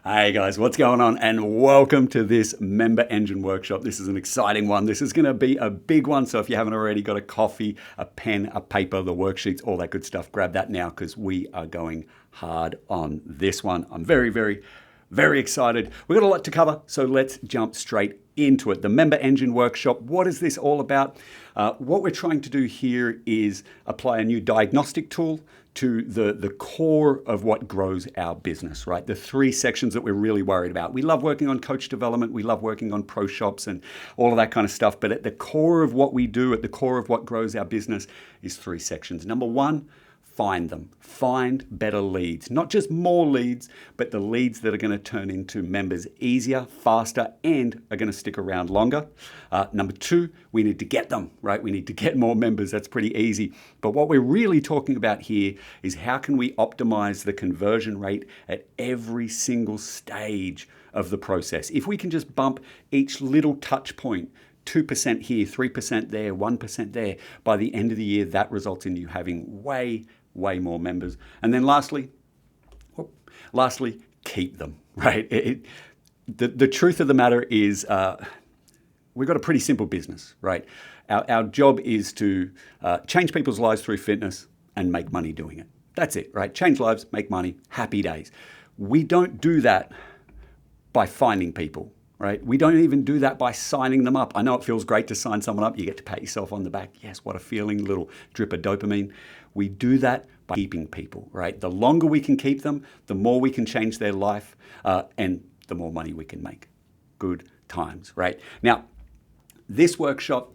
Hey guys, what's going on? And welcome to this Member Engine workshop. This is an exciting one. This is going to be a big one. So if you haven't already got a coffee, a pen, a paper, the worksheets, all that good stuff, grab that now because we are going hard on this one. I'm very excited. We've got a lot to cover, so let's jump straight into it. The Member Engine workshop, what is this all about? What we're trying to do here is apply a new diagnostic tool to the core of what grows our business, right? The three sections that we're really worried about. We love working on coach development. We love working on pro shops and all of that kind of stuff. But at the core of what we do, at the core of what grows our business is three sections. Number one, find them. Find better leads. Not just more leads, but the leads that are going to turn into members easier, faster, and are going to stick around longer. Number two, we need to get them, right? We need to get more members. That's pretty easy. But what we're really talking about here is how can we optimize the conversion rate at every single stage of the process. If we can just bump each little touch point 2% here, 3% there, 1% there. By the end of the year, that results in you having way more members. And then lastly, keep them, right? The truth of the matter is we've got a pretty simple business, right? Our job is to change people's lives through fitness and make money doing it. That's it, right? Change lives, make money, happy days. We don't do that by finding people. Right? We don't even do that by signing them up. I know it feels great to sign someone up. You get to pat yourself on the back. Yes, what a feeling, little drip of dopamine. We do that by keeping people, right? The longer we can keep them, the more we can change their life and the more money we can make. Good times, right? Now, this workshop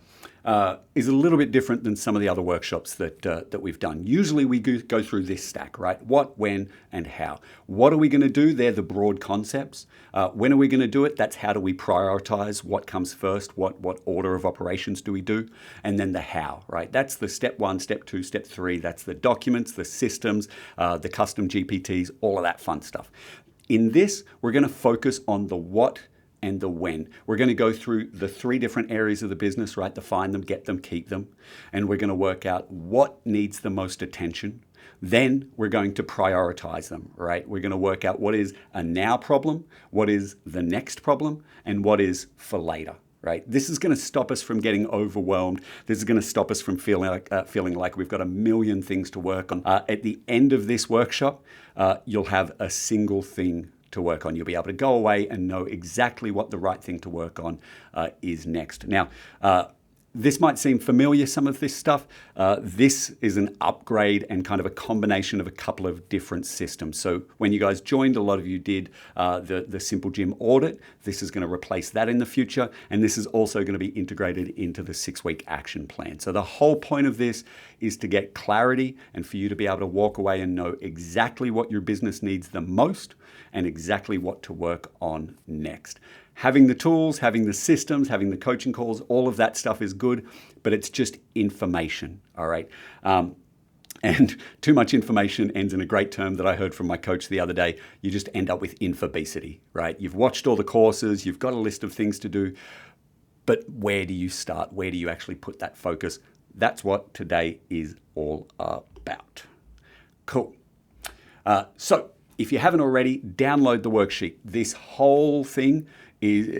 is a little bit different than some of the other workshops that we've done. Usually we go through this stack, right? What, when, and how. What are we going to do? They're the broad concepts. When are we going to do it? That's how do we prioritize what comes first? What order of operations do we do? And then the how, right? That's the step one, step two, step three. That's the documents, the systems, the custom GPTs, all of that fun stuff. In this, we're going to focus on the what and the when. We're going to go through the three different areas of the business, right? To find them, get them, keep them. And we're going to work out what needs the most attention. Then we're going to prioritize them, right? We're going to work out what is a now problem, what is the next problem, and what is for later. Right? This is going to stop us from getting overwhelmed. This is going to stop us from feeling like we've got a million things to work on. At the end of this workshop, you'll have a single thing to work on. You'll be able to go away and know exactly what the right thing to work on is next. Now, this might seem familiar, some of this stuff. This is an upgrade and kind of a combination of a couple of different systems. So when you guys joined, a lot of you did the Simple Gym audit. This is going to replace that in the future. And this is also going to be integrated into the 6-week action plan. So the whole point of this is to get clarity and for you to be able to walk away and know exactly what your business needs the most and exactly what to work on next. Having the tools, having the systems, having the coaching calls, all of that stuff is good, but it's just information, all right? And too much information ends in a great term that I heard from my coach the other day. You just end up with infobesity, right? You've watched all the courses, you've got a list of things to do, but where do you start? Where do you actually put that focus? That's what today is all about. Cool. So if you haven't already, download the worksheet. This whole thing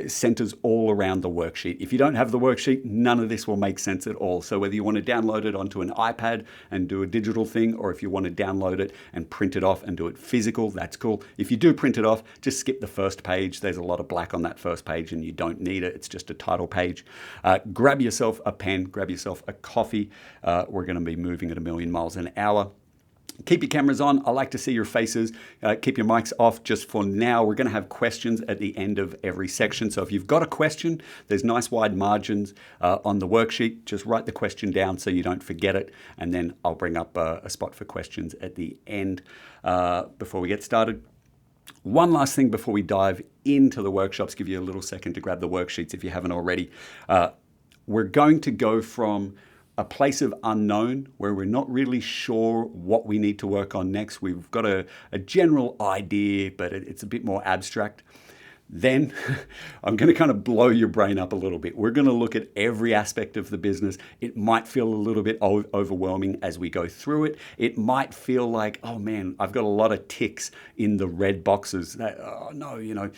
centers all around the worksheet. If you don't have the worksheet, none of this will make sense at all. So whether you want to download it onto an iPad and do a digital thing, or if you want to download it and print it off and do it physical, that's cool. If you do print it off, just skip the first page. There's a lot of black on that first page and you don't need it. It's just a title page. Grab yourself a pen, grab yourself a coffee. We're going to be moving at 1,000,000 miles an hour. Keep your cameras on. I like to see your faces. Keep your mics off just for now. We're going to have questions at the end of every section. So if you've got a question, there's nice wide margins on the worksheet. Just write the question down so you don't forget it. And then I'll bring up a spot for questions at the end before we get started. One last thing before we dive into the workshops, give you a little second to grab the worksheets if you haven't already. We're going to go from a place of unknown where we're not really sure what we need to work on next. We've got a general idea, but it's a bit more abstract. Then I'm going to kind of blow your brain up a little bit. We're going to look at every aspect of the business. It might feel a little bit overwhelming as we go through it. It might feel like, oh man, I've got a lot of ticks in the red boxes. Oh no,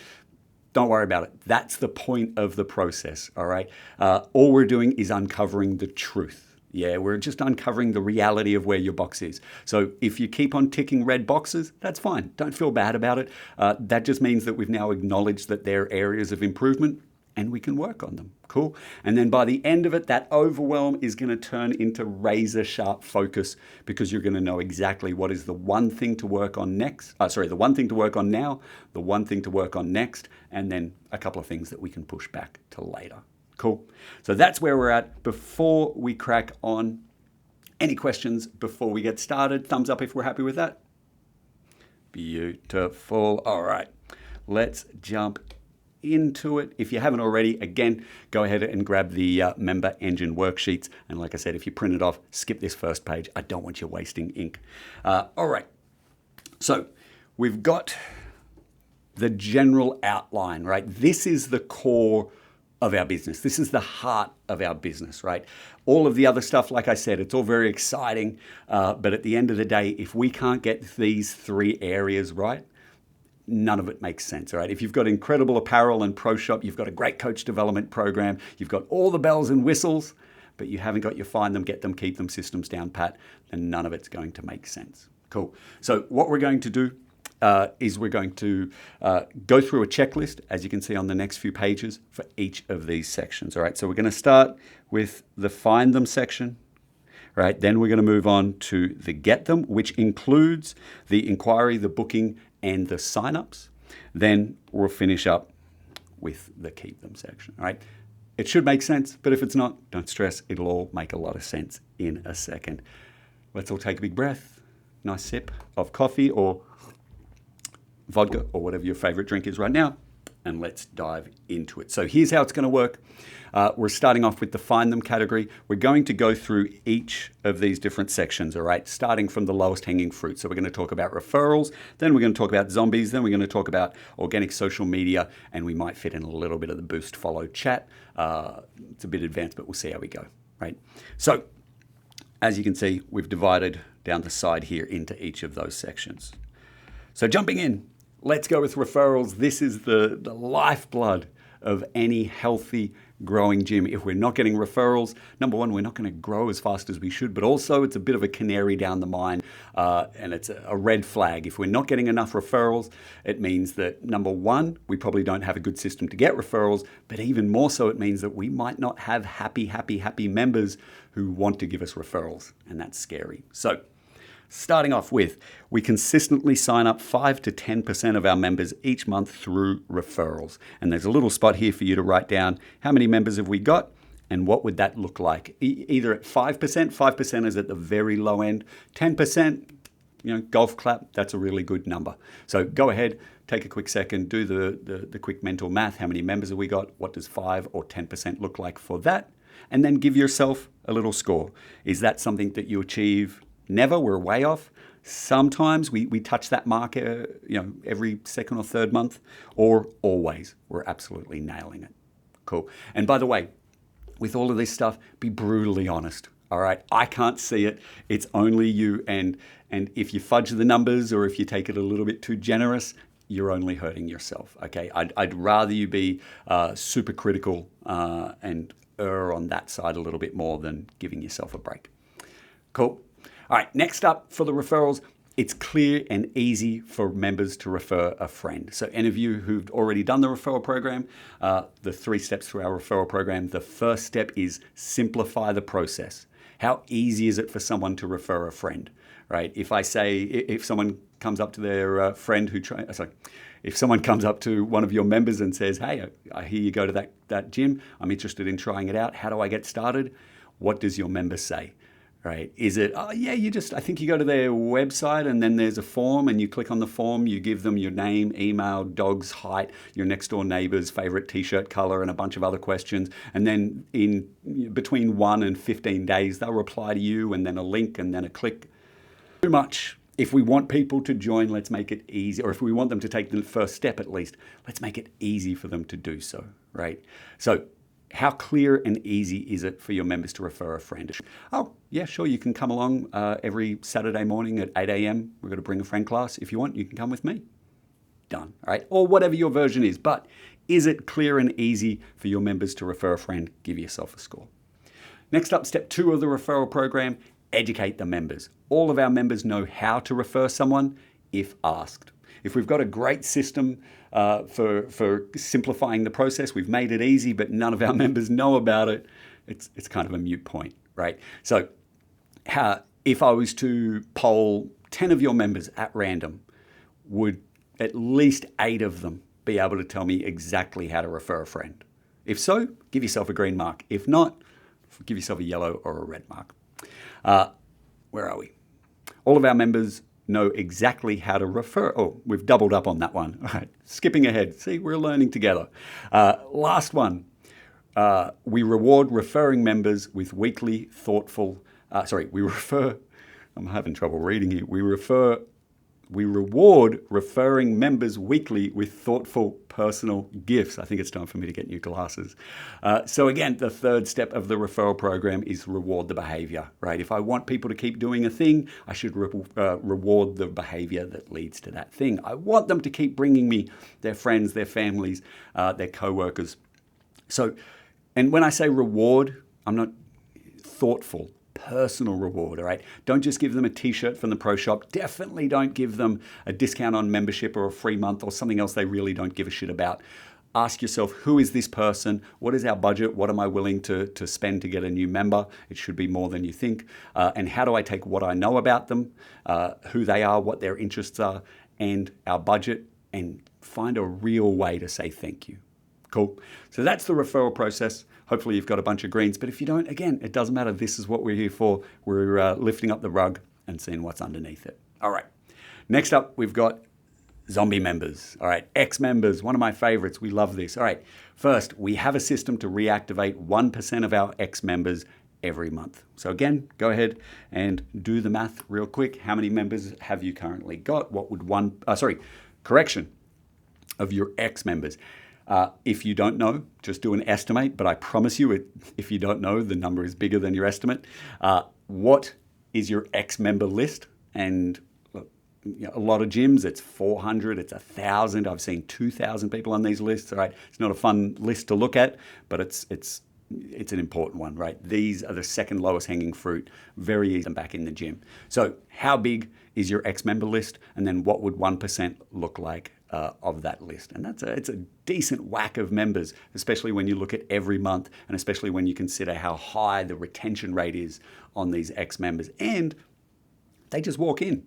don't worry about it. That's the point of the process, all right? All we're doing is uncovering the truth. Yeah, we're just uncovering the reality of where your box is. So if you keep on ticking red boxes, that's fine. Don't feel bad about it. That just means that we've now acknowledged that there are areas of improvement and we can work on them. Cool. And then by the end of it, that overwhelm is going to turn into razor sharp focus, because you're going to know exactly what is the one thing to work on next. The one thing to work on now, the one thing to work on next, and then a couple of things that we can push back to later. Cool. So that's where we're at. Before we crack on, any questions before we get started? Thumbs up if we're happy with that. Beautiful. All right. Let's jump into it. If you haven't already, again, go ahead and grab the Member Engine worksheets. And like I said, if you print it off, skip this first page. I don't want you wasting ink. All right. So we've got the general outline, right? This is the core of our business. This is the heart of our business, right? All of the other stuff, like I said, it's all very exciting. But at the end of the day, if we can't get these three areas right, none of it makes sense, all right? If you've got incredible apparel and pro shop, you've got a great coach development program, you've got all the bells and whistles, but you haven't got your find them, get them, keep them systems down pat, then none of it's going to make sense. Cool. So what we're going to do is we're going to go through a checklist, as you can see on the next few pages, for each of these sections. All right, so we're going to start with the find them section. Right, then we're going to move on to the get them, which includes the inquiry, the booking, and the signups. Then we'll finish up with the keep them section. All right, it should make sense, but if it's not, don't stress. It'll all make a lot of sense in a second. Let's all take a big breath, nice sip of coffee or vodka or whatever your favorite drink is right now, and let's dive into it. So here's how it's going to work. We're starting off with the find them category. We're going to go through each of these different sections, all right, starting from the lowest hanging fruit. So we're going to talk about referrals, then we're going to talk about zombies, then we're going to talk about organic social media, and we might fit in a little bit of the boost follow chat. It's a bit advanced, but we'll see how we go, right? So as you can see, we've divided down the side here into each of those sections. So jumping in, let's go with referrals. This is the lifeblood of any healthy, growing gym. If we're not getting referrals, number one, we're not going to grow as fast as we should, but also it's a bit of a canary down the mine, and it's a red flag. If we're not getting enough referrals, it means that, number one, we probably don't have a good system to get referrals, but even more so, it means that we might not have happy members who want to give us referrals, and that's scary. So starting off with, we consistently sign up 5 to 10% of our members each month through referrals. And there's a little spot here for you to write down how many members have we got and what would that look like. Either at 5%, 5% is at the very low end, 10%, golf clap, that's a really good number. So go ahead, take a quick second, do the quick mental math. How many members have we got? What does 5 or 10% look like for that? And then give yourself a little score. Is that something that you achieve? Never, we're way off. Sometimes we touch that mark, every second or third month, or always. We're absolutely nailing it. Cool. And by the way, with all of this stuff, be brutally honest. All right, I can't see it. It's only you. And if you fudge the numbers or if you take it a little bit too generous, you're only hurting yourself. Okay, I'd rather you be super critical and err on that side a little bit more than giving yourself a break. Cool. All right, next up for the referrals, it's clear and easy for members to refer a friend. So any of you who've already done the referral program, the 3 steps through our referral program, the first step is simplify the process. How easy is it for someone to refer a friend, right? If someone comes up to their friend if someone comes up to one of your members and says, hey, I hear you go to that gym, I'm interested in trying it out, how do I get started? What does your member say? Right? Is it, I think you go to their website and then there's a form and you click on the form, you give them your name, email, dog's height, your next door neighbor's favorite t-shirt color and a bunch of other questions. And then in between 1 and 15 days, they'll reply to you and then a link and then a click. Too much If we want people to join, let's make it easy. Or if we want them to take the first step at least, let's make it easy for them to do so, right? So how clear and easy is it for your members to refer a friend? Oh, yeah, sure, you can come along every Saturday morning at 8 a.m. We've got a Bring a Friend class. If you want, you can come with me. Done, all right? Or whatever your version is. But is it clear and easy for your members to refer a friend? Give yourself a score. Next up, step 2 of the referral program, educate the members. All of our members know how to refer someone if asked. If we've got a great system for simplifying the process, we've made it easy, but none of our members know about it, it's kind of a moot point, right? So if I was to poll 10 of your members at random, would at least 8 of them be able to tell me exactly how to refer a friend? If so, give yourself a green mark. If not, give yourself a yellow or a red mark. Where are we? All of our members know exactly how to refer. Oh, we've doubled up on that one. All right, skipping ahead. See, we're learning together. Last one. We reward referring members with weekly thoughtful, I'm having trouble reading here. We reward referring members weekly with thoughtful personal gifts. I think it's time for me to get new glasses. So again, the third step of the referral program is reward the behavior, right? If I want people to keep doing a thing, I should reward the behavior that leads to that thing. I want them to keep bringing me their friends, their families, their co-workers. So, and when I say reward, I'm not thoughtful. Personal reward, all right? Don't just give them a t-shirt from the pro shop. Definitely don't give them a discount on membership or a free month or something else they really don't give a shit about. Ask yourself, who is this person? What is our budget? What am I willing to spend to get a new member? It should be more than you think. And how do I take what I know about them, who they are, what their interests are, and our budget, and find a real way to say thank you. Cool. So that's the referral process. Hopefully you've got a bunch of greens, but if you don't, again, it doesn't matter. This is what we're here for. We're lifting up the rug and seeing what's underneath it. All right. Next up, we've got zombie members. All right. Ex-members, one of my favorites. We love this. All right. First, we have a system to reactivate 1% of our ex-members every month. So again, go ahead and do the math real quick. How many members have you currently got? What would correction of your ex-members. If you don't know, just do an estimate, but I promise you, if you don't know, the number is bigger than your estimate. What is your ex-member list? And a lot of gyms, it's 400, it's 1,000. I've seen 2,000 people on these lists. All right, it's not a fun list to look at, but it's an important one, right? These are the second lowest hanging fruit, very easy back in the gym. So how big is your ex-member list? And then what would 1% look like of that list? And it's a decent whack of members, especially when you look at every month and especially when you consider how high the retention rate is on these ex-members. And they just walk in.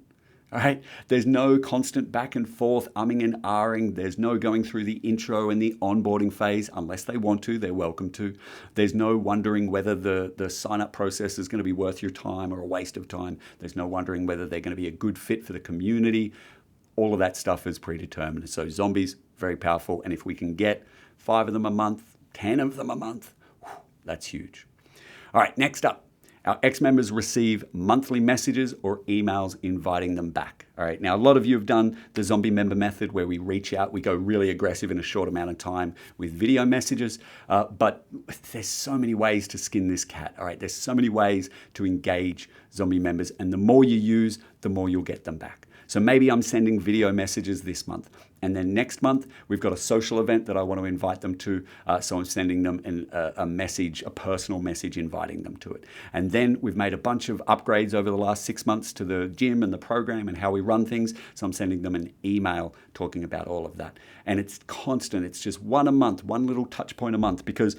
All right. There's no constant back and forth, umming and ahhing. There's no going through the intro and the onboarding phase unless they want to. They're welcome to. There's no wondering whether the sign-up process is going to be worth your time or a waste of time. There's no wondering whether they're going to be a good fit for the community. All of that stuff is predetermined. So zombies, very powerful. And if we can get 5 of them a month, 10 of them a month, that's huge. All right, next up. Our ex-members receive monthly messages or emails inviting them back. All right. Now, a lot of you have done the zombie member method where we reach out, we go really aggressive in a short amount of time with video messages. But there's so many ways to skin this cat. All right. There's so many ways to engage zombie members. And the more you use, the more you'll get them back. So maybe I'm sending video messages this month. And then next month, we've got a social event that I want to invite them to. So I'm sending them a message, a personal message, inviting them to it. And then we've made a bunch of upgrades over the last 6 months to the gym and the program and how we run things. So I'm sending them an email talking about all of that. And it's constant. It's just one a month, one little touch point a month, because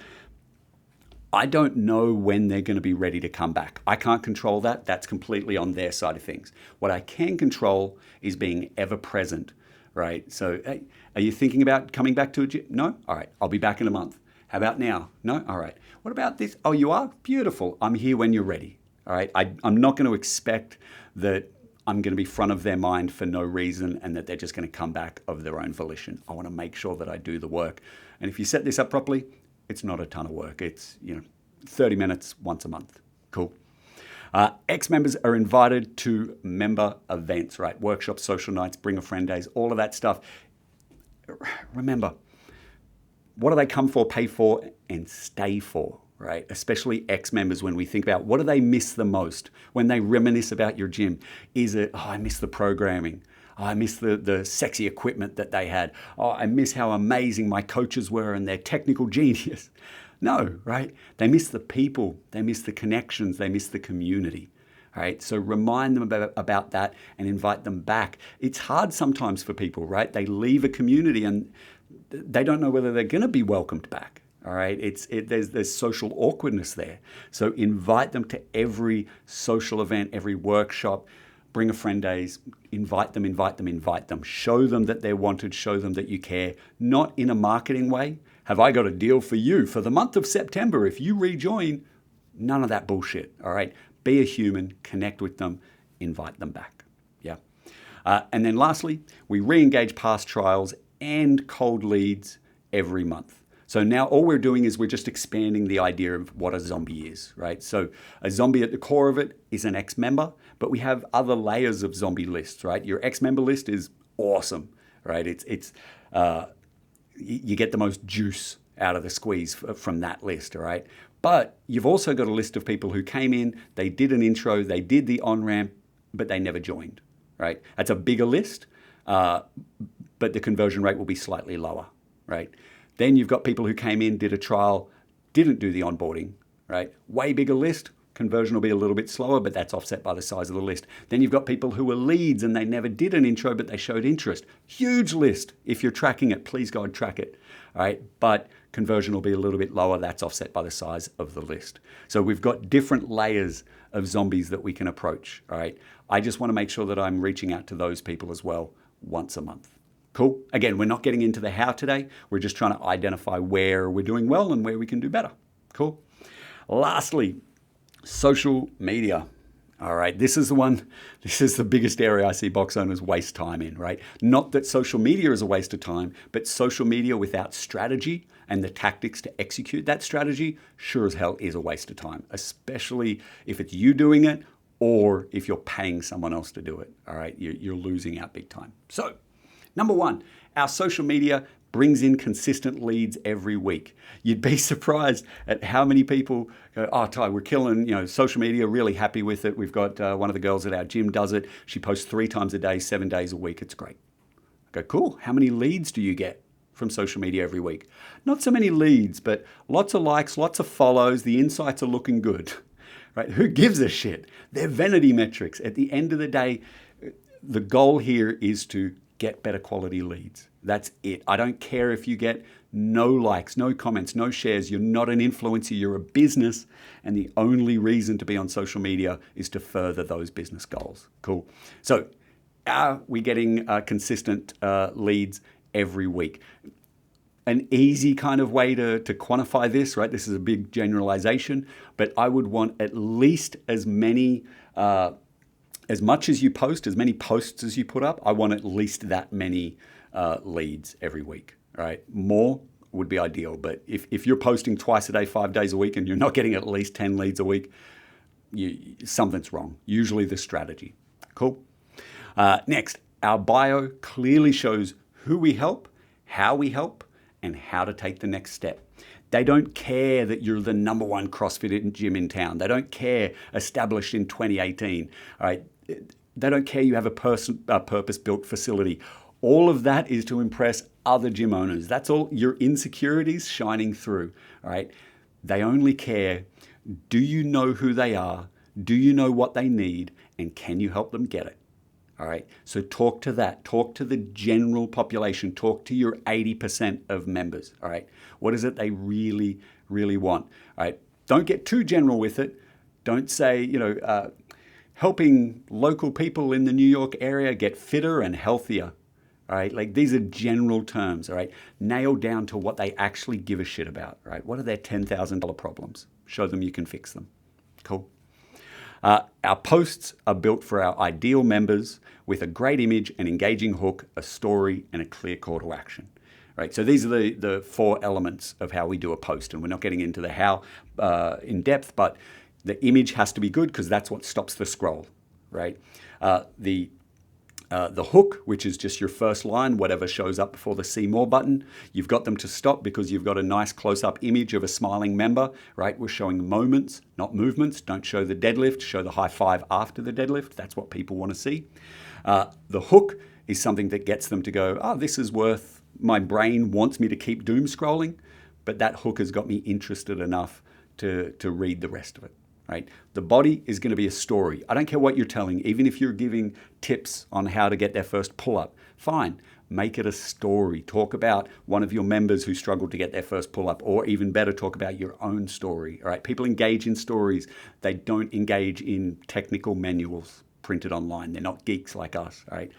I don't know when they're going to be ready to come back. I can't control that. That's completely on their side of things. What I can control is being ever present, right? So, hey, are you thinking about coming back to a gym? No? All right, I'll be back in a month. How about now? No? All right. What about this? Oh, you are? Beautiful. I'm here when you're ready. All right. I'm not going to expect that I'm going to be front of their mind for no reason and that they're just going to come back of their own volition. I want to make sure that I do the work. And if you set this up properly, it's not a ton of work. It's, 30 minutes once a month. Cool. Ex-members are invited to member events, right? Workshops, social nights, bring a friend days, all of that stuff. Remember, what do they come for, pay for, and stay for, right? Especially ex-members, when we think about what do they miss the most when they reminisce about your gym. Is it, oh, I miss the programming. Oh, I miss the sexy equipment that they had. Oh, I miss how amazing my coaches were and their technical genius. No, right? They miss the people. They miss the connections. They miss the community. Right? So remind them about that and invite them back. It's hard sometimes for people, right? They leave a community and they don't know whether they're going to be welcomed back. All right, there's social awkwardness there. So invite them to every social event, every workshop. Bring a friend days, invite them. Show them that they're wanted, show them that you care, not in a marketing way. Have I got a deal for you for the month of September if you rejoin? None of that bullshit, all right? Be a human, connect with them, invite them back, yeah? And then lastly, we re-engage past trials and cold leads every month. So now all we're doing is we're just expanding the idea of what a zombie is, right? So a zombie at the core of it is an ex-member, but we have other layers of zombie lists, right? Your ex-member list is awesome, right? You get the most juice out of the squeeze from that list, all right? But you've also got a list of people who came in, they did an intro, they did the on-ramp, but they never joined, right? That's a bigger list, but the conversion rate will be slightly lower, right? Then you've got people who came in, did a trial, didn't do the onboarding, right? Way bigger list, conversion will be a little bit slower, but that's offset by the size of the list. Then you've got people who were leads and they never did an intro, but they showed interest. Huge list. If you're tracking it, please God, track it, all right? But conversion will be a little bit lower. That's offset by the size of the list. So we've got different layers of zombies that we can approach, all right? I just want to make sure that I'm reaching out to those people as well once a month. Cool. Again, we're not getting into the how today. We're just trying to identify where we're doing well and where we can do better. Cool. Lastly, social media. All right, this is the biggest area I see box owners waste time in, right? Not that social media is a waste of time, but social media without strategy and the tactics to execute that strategy sure as hell is a waste of time, especially if it's you doing it or if you're paying someone else to do it. All right, you're losing out big time. So, number one, our social media brings in consistent leads every week. You'd be surprised at how many people go, oh, Ty, we're killing, social media, really happy with it. We've got one of the girls at our gym does it. She posts 3 times a day, 7 days a week. It's great. I go, cool. How many leads do you get from social media every week? Not so many leads, but lots of likes, lots of follows. The insights are looking good, right? Who gives a shit? They're vanity metrics. At the end of the day, the goal here is to get better quality leads. That's it. I don't care if you get no likes, no comments, no shares. You're not an influencer, you're a business. And the only reason to be on social media is to further those business goals. Cool. So are we getting consistent leads every week? An easy kind of way to quantify this, right? This is a big generalization, but I would want at least as many as much as you post, as many posts as you put up, I want at least that many leads every week, right? More would be ideal, but if you're posting twice a day, 5 days a week, and you're not getting at least 10 leads a week, something's wrong. Usually the strategy. Cool. Next, our bio clearly shows who we help, how we help, and how to take the next step. They don't care that you're the number one CrossFit gym in town. They don't care established in 2018. All right. They don't care you have a purpose-built facility. All of that is to impress other gym owners. That's all your insecurities shining through. All right. They only care, do you know who they are? Do you know what they need? And can you help them get it? All right. So talk to that. Talk to the general population. Talk to your 80% of members. All right. What is it they really, really want? All right. Don't get too general with it. Don't say, helping local people in the New York area get fitter and healthier. All right. Like these are general terms. All right. Nail down to what they actually give a shit about. Right. What are their $10,000 problems? Show them you can fix them. Cool. Our posts are built for our ideal members with a great image, an engaging hook, a story, and a clear call to action. Right. So these are the 4 elements of how we do a post, and we're not getting into the how in depth, but The image has to be good because that's what stops the scroll, right? The hook, which is just your first line, whatever shows up before the see more button, you've got them to stop because you've got a nice close-up image of a smiling member, right? We're showing moments, not movements. Don't show the deadlift, show the high five after the deadlift. That's what people want to see. The hook is something that gets them to go, oh, this is worth, my brain wants me to keep doom scrolling, but that hook has got me interested enough to read the rest of it. Right? The body is going to be a story. I don't care what you're telling, even if you're giving tips on how to get their first pull-up, fine, make it a story. Talk about one of your members who struggled to get their first pull-up, or even better, talk about your own story. All right? People engage in stories. They don't engage in technical manuals printed online. They're not geeks like us. All right?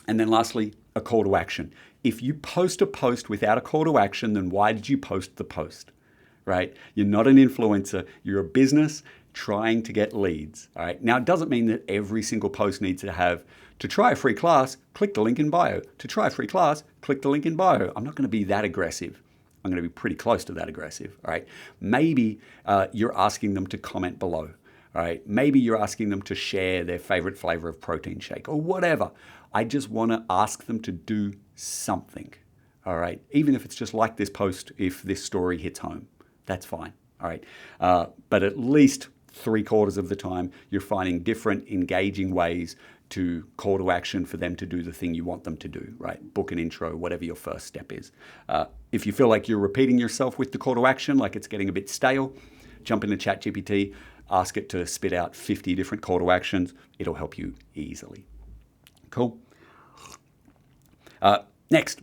And then lastly, a call to action. If you post a post without a call to action, then why did you post the post? Right? You're not an influencer. You're a business trying to get leads. All right. Now, it doesn't mean that every single post needs to have, to try a free class, click the link in bio. To try a free class, click the link in bio. I'm not going to be that aggressive. I'm going to be pretty close to that aggressive. All right. Maybe you're asking them to comment below. All right. Maybe you're asking them to share their favorite flavor of protein shake or whatever. I just want to ask them to do something. All right. Even if it's just like this post, if this story hits home. That's fine, all right? But at least 3/4 of the time, you're finding different engaging ways to call to action for them to do the thing you want them to do, right? Book an intro, whatever your first step is. If you feel like you're repeating yourself with the call to action, like it's getting a bit stale, jump into ChatGPT, ask it to spit out 50 different call to actions. It'll help you easily. Cool. Next.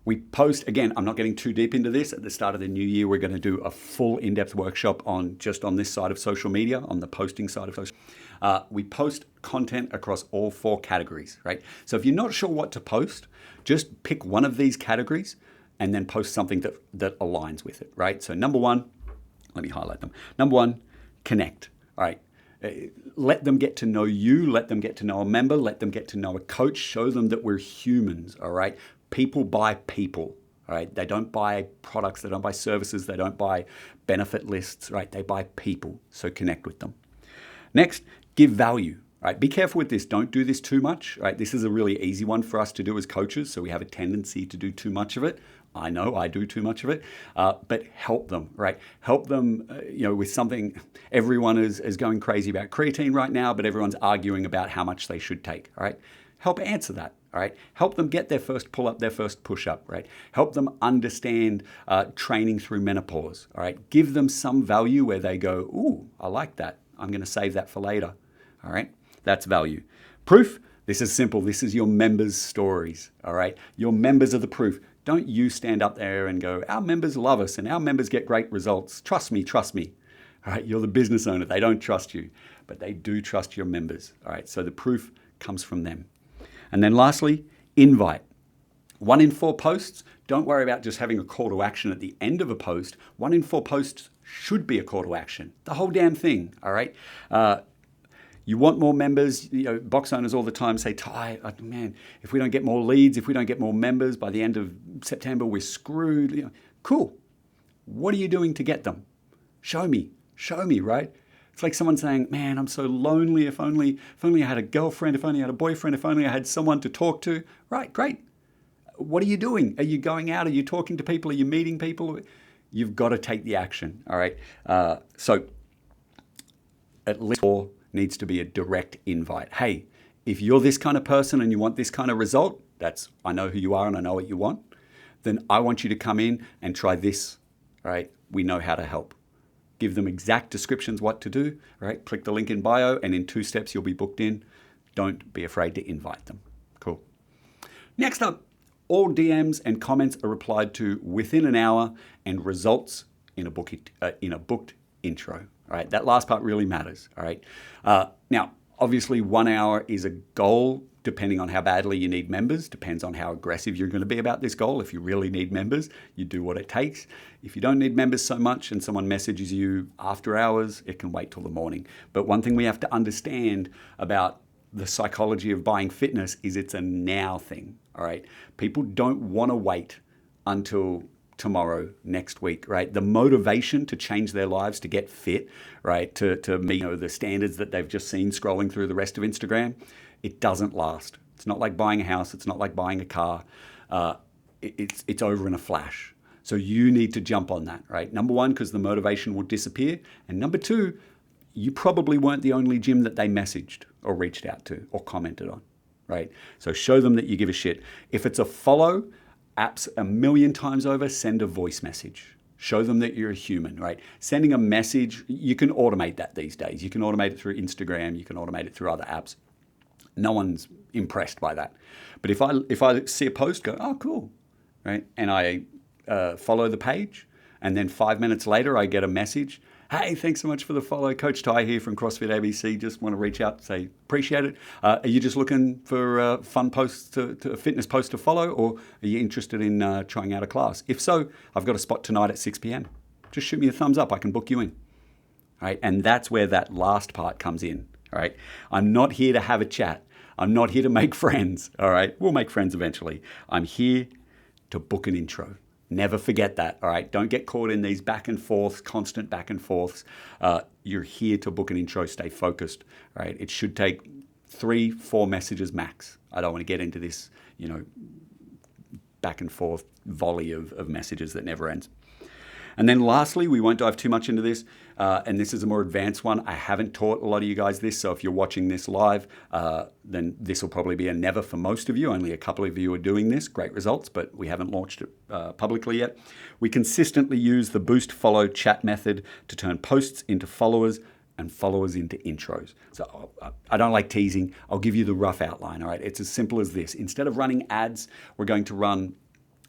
We post, again, I'm not getting too deep into this. At the start of the new year, we're going to do a full in-depth workshop on just on this side of social media, on the posting side of social. We post content across all 4 categories, right? So if you're not sure what to post, just pick one of these categories and then post something that aligns with it, right? So number 1, let me highlight them. Number 1, connect, all right? Let them get to know you. Let them get to know a member. Let them get to know a coach. Show them that we're humans, all right? People buy people, all right? They don't buy products, they don't buy services, they don't buy benefit lists, right? They buy people, so connect with them. Next, give value, right? Be careful with this. Don't do this too much, right? This is a really easy one for us to do as coaches, so we have a tendency to do too much of it. I know I do too much of it, but help them, right? Help them, with something. Everyone is going crazy about creatine right now, but everyone's arguing about how much they should take, all right? Help answer that. All right, help them get their first pull-up, their first push-up, right? Help them understand training through menopause, all right? Give them some value where they go, ooh, I like that. I'm going to save that for later, all right? That's value. Proof, this is simple. This is your members' stories, all right? Your members are the proof. Don't you stand up there and go, our members love us and our members get great results. Trust me, all right? You're the business owner. They don't trust you, but they do trust your members, all right? So the proof comes from them. And then lastly, invite. 1 in 4 posts, don't worry about just having a call to action at the end of a post. 1 in 4 posts should be a call to action. The whole damn thing, all right? You want more members. Box owners all the time say, Ty, man, if we don't get more leads, if we don't get more members by the end of September, we're screwed. Cool. What are you doing to get them? Show me, right? It's like someone saying, man, I'm so lonely. If only I had a girlfriend, if only I had a boyfriend, if only I had someone to talk to. Right, great. What are you doing? Are you going out? Are you talking to people? Are you meeting people? You've got to take the action, all right? So at least 4 needs to be a direct invite. Hey, if you're this kind of person and you want this kind of result, I know who you are and I know what you want, then I want you to come in and try this, all right? We know how to help. Give them exact descriptions what to do, right? Click the link in bio and in 2 steps you'll be booked in. Don't be afraid to invite them. Cool. Next up, all DMs and comments are replied to within an hour and results in a booked intro. All right, that last part really matters. All right. Now, obviously 1 hour is a goal depending on how badly you need members, depends on how aggressive you're going to be about this goal. If you really need members, you do what it takes. If you don't need members so much and someone messages you after hours, it can wait till the morning. But one thing we have to understand about the psychology of buying fitness is it's a now thing, all right? People don't want to wait until tomorrow, next week, right? The motivation to change their lives, to get fit, right? To meet the standards that they've just seen scrolling through the rest of Instagram, it doesn't last. It's not like buying a house. It's not like buying a car. It's over in a flash. So you need to jump on that, right? Number one, because the motivation will disappear. And number two, you probably weren't the only gym that they messaged or reached out to or commented on, right? So show them that you give a shit. If it's a follow, apps a million times over, send a voice message. Show them that you're a human, right? Sending a message, you can automate that these days. You can automate it through Instagram. You can automate it through other apps. No one's impressed by that. But if I see a post, go, oh, cool, right? And I follow the page, and then 5 minutes later I get a message. Hey, thanks so much for the follow. Coach Ty here from CrossFit ABC. Just want to reach out, say appreciate it. Are you just looking for fun posts, a fitness post to follow, or are you interested in trying out a class? If so, I've got a spot tonight at 6 p.m. Just shoot me a thumbs up. I can book you in. Right? And that's where that last part comes in. All right? I'm not here to have a chat. I'm not here to make friends. All right? We'll make friends eventually. I'm here to book an intro. Never forget that, all right? Don't get caught in these back and forths, constant back and forths. You're here to book an intro, stay focused, all right? It should take 3-4 messages max. I don't want to get into this, back and forth volley of messages that never ends. And then lastly, we won't dive too much into this, and this is a more advanced one. I haven't taught a lot of you guys this, so if you're watching this live, then this will probably be a never for most of you. Only a couple of you are doing this. Great results, but we haven't launched it publicly yet. We consistently use the boost, follow, chat method to turn posts into followers and followers into intros. So I don't like teasing. I'll give you the rough outline, all right? It's as simple as this. Instead of running ads, we're going to run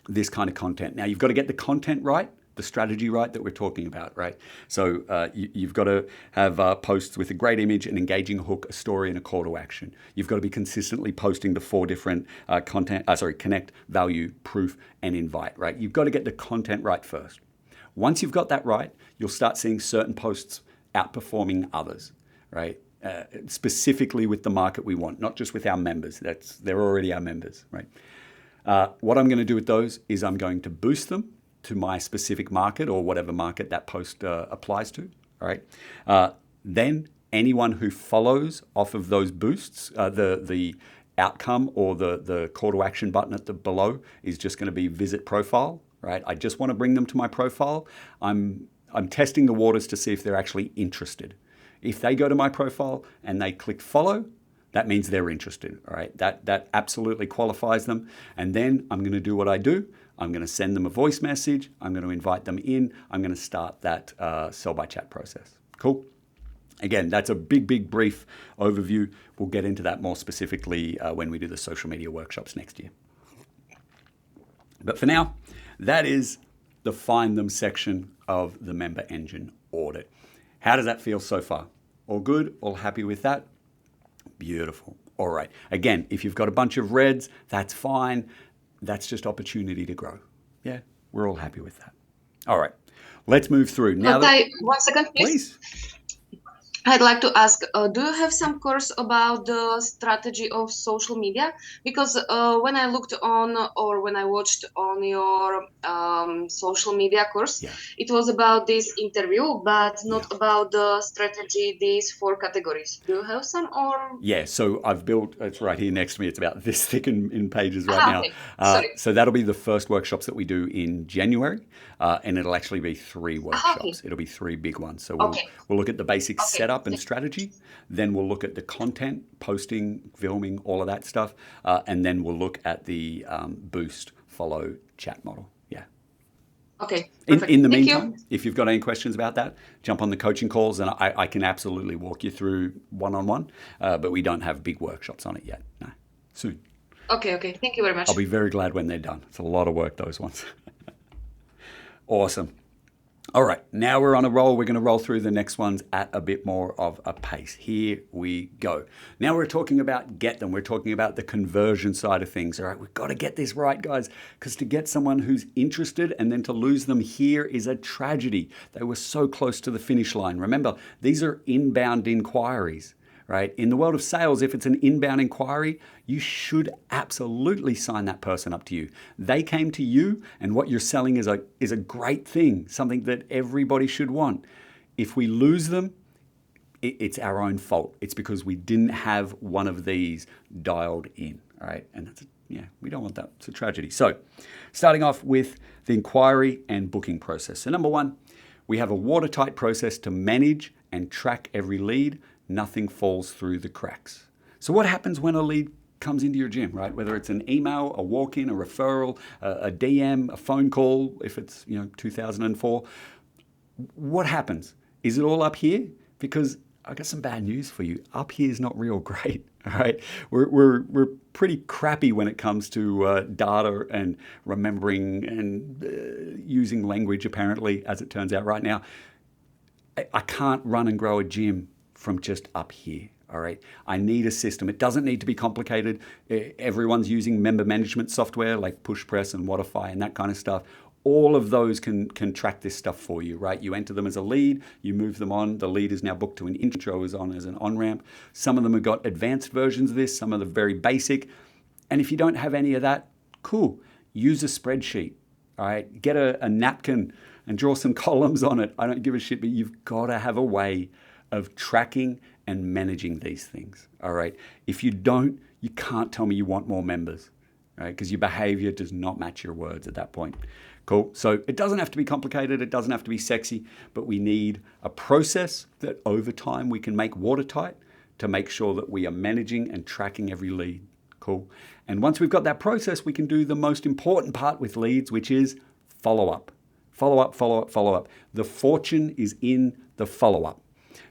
this kind of content. Now, you've got to get the content right, the strategy right that we're talking about, right? So you've got to have posts with a great image, an engaging hook, a story, and a call to action. You've got to be consistently posting the 4 different connect, value, proof, and invite, right? You've got to get the content right first. Once you've got that right, you'll start seeing certain posts outperforming others, right? Specifically with the market we want, not just with our members. They're already our members, right? What I'm going to do with those is I'm going to boost them to my specific market or whatever market that post applies to, all right? Then anyone who follows off of those boosts, the outcome or the call to action button at the below is just going to be visit profile, right? I just want to bring them to my profile. I'm testing the waters to see if they're actually interested. If they go to my profile and they click follow, that means they're interested, all right? That absolutely qualifies them. And then I'm going to do what I do. I'm going to send them a voice message. I'm going to invite them in. I'm going to start that sell by chat process. Cool? Again, that's a big brief overview. We'll get into that more specifically when we do the social media workshops next year. But for now, that is the Find Them section of the Member Engine audit. How does that feel so far? All good? All happy with that? Beautiful. All right. Again, if you've got a bunch of reds, that's fine. That's just opportunity to grow. Yeah, we're all happy with that. All right. Let's move through. Now, 1 second, please. I'd like to ask, do you have some course about the strategy of social media? Because when I looked on or when I watched on your social media course, it was about this interview, but not about the strategy, these 4 categories. Do you have some or? Yeah, so I've built, it's right here next to me. It's about this thick in pages right now. Okay. So that'll be the first workshops that we do in January. And it'll actually be 3 workshops. It'll be 3 big ones. So we'll look at the basic setup and strategy. Then we'll look at the content, posting, filming, all of that stuff. And then we'll look at the boost, follow, chat model. Yeah. Okay. In the meantime, if you've got any questions about that, jump on the coaching calls and I can absolutely walk you through one-on-one. But we don't have big workshops on it yet. No, soon. Okay. Thank you very much. I'll be very glad when they're done. It's a lot of work, those ones. Awesome. All right, now we're on a roll. We're going to roll through the next ones at a bit more of a pace. Here we go. Now we're talking about get them. We're talking about the conversion side of things. All right, we've got to get this right, guys, because to get someone who's interested and then to lose them here is a tragedy. They were so close to the finish line. Remember, these are inbound inquiries. right? In the world of sales, if it's an inbound inquiry, you should absolutely sign that person up to you. They came to you, and what you're selling is a great thing, something that everybody should want. If we lose them, it's our own fault. It's because we didn't have one of these dialed in, all right? And that's, we don't want that. It's a tragedy. So starting off with the inquiry and booking process. So number one, we have a watertight process to manage and track every lead. Nothing falls through the cracks. So what happens when a lead comes into your gym, right? Whether it's an email, a walk-in, a referral, a DM, a phone call, if it's 2004, what happens? Is it all up here? Because I got some bad news for you. Up here is not real great. All right, we're pretty crappy when it comes to data and remembering and using language. Apparently, as it turns out right now, I can't run and grow a gym from just up here. All right, I need a system. It doesn't need to be complicated. Everyone's using member management software like PushPress and Wodify and that kind of stuff. All of those can track this stuff for you, right? You enter them as a lead, you move them on. The lead is now booked to an intro, is on as an on-ramp. Some of them have got advanced versions of this, some of them very basic. And if you don't have any of that, cool. Use a spreadsheet, all right? Get a napkin and draw some columns on it. I don't give a shit, but you've got to have a way of tracking and managing these things, all right? If you don't, you can't tell me you want more members, right? Because your behavior does not match your words at that point. Cool. So it doesn't have to be complicated. It doesn't have to be sexy, but we need a process that over time we can make watertight to make sure that we are managing and tracking every lead. Cool. And once we've got that process, we can do the most important part with leads, which is follow-up. Follow-up, follow-up, follow-up. The fortune is in the follow-up.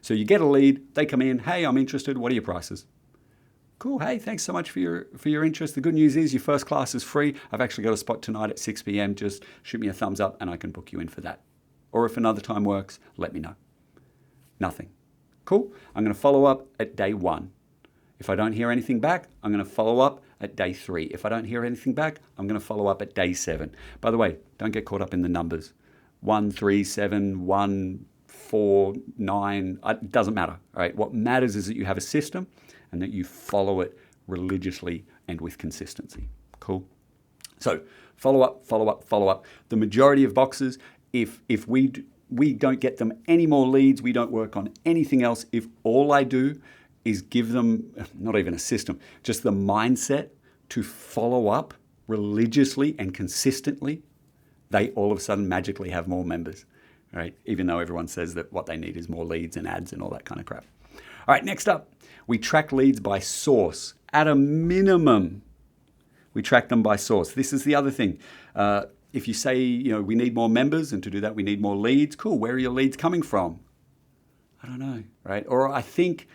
So you get a lead, they come in, hey, I'm interested. What are your prices? Cool. Hey, thanks so much for your interest. The good news is your first class is free. I've actually got a spot tonight at 6 p.m. Just shoot me a thumbs up and I can book you in for that. Or if another time works, let me know. Nothing. Cool. I'm going to follow up at day 1. If I don't hear anything back, I'm going to follow up at day 3. If I don't hear anything back, I'm going to follow up at day 7. By the way, don't get caught up in the numbers. 1, 3, 7, 1, 4, 9. It doesn't matter. All right. What matters is that you have a system and that you follow it religiously and with consistency. Cool. So follow up, follow up, follow up. The majority of boxes, if we don't get them any more leads, we don't work on anything else. If all I do is give them, not even a system, just the mindset to follow up religiously and consistently, they all of a sudden magically have more members, right? Even though everyone says that what they need is more leads and ads and all that kind of crap. All right, next up, we track leads by source. At a minimum, we track them by source. This is the other thing. If you say, we need more members, and to do that, we need more leads, cool. Where are your leads coming from? I don't know, right? Or I think,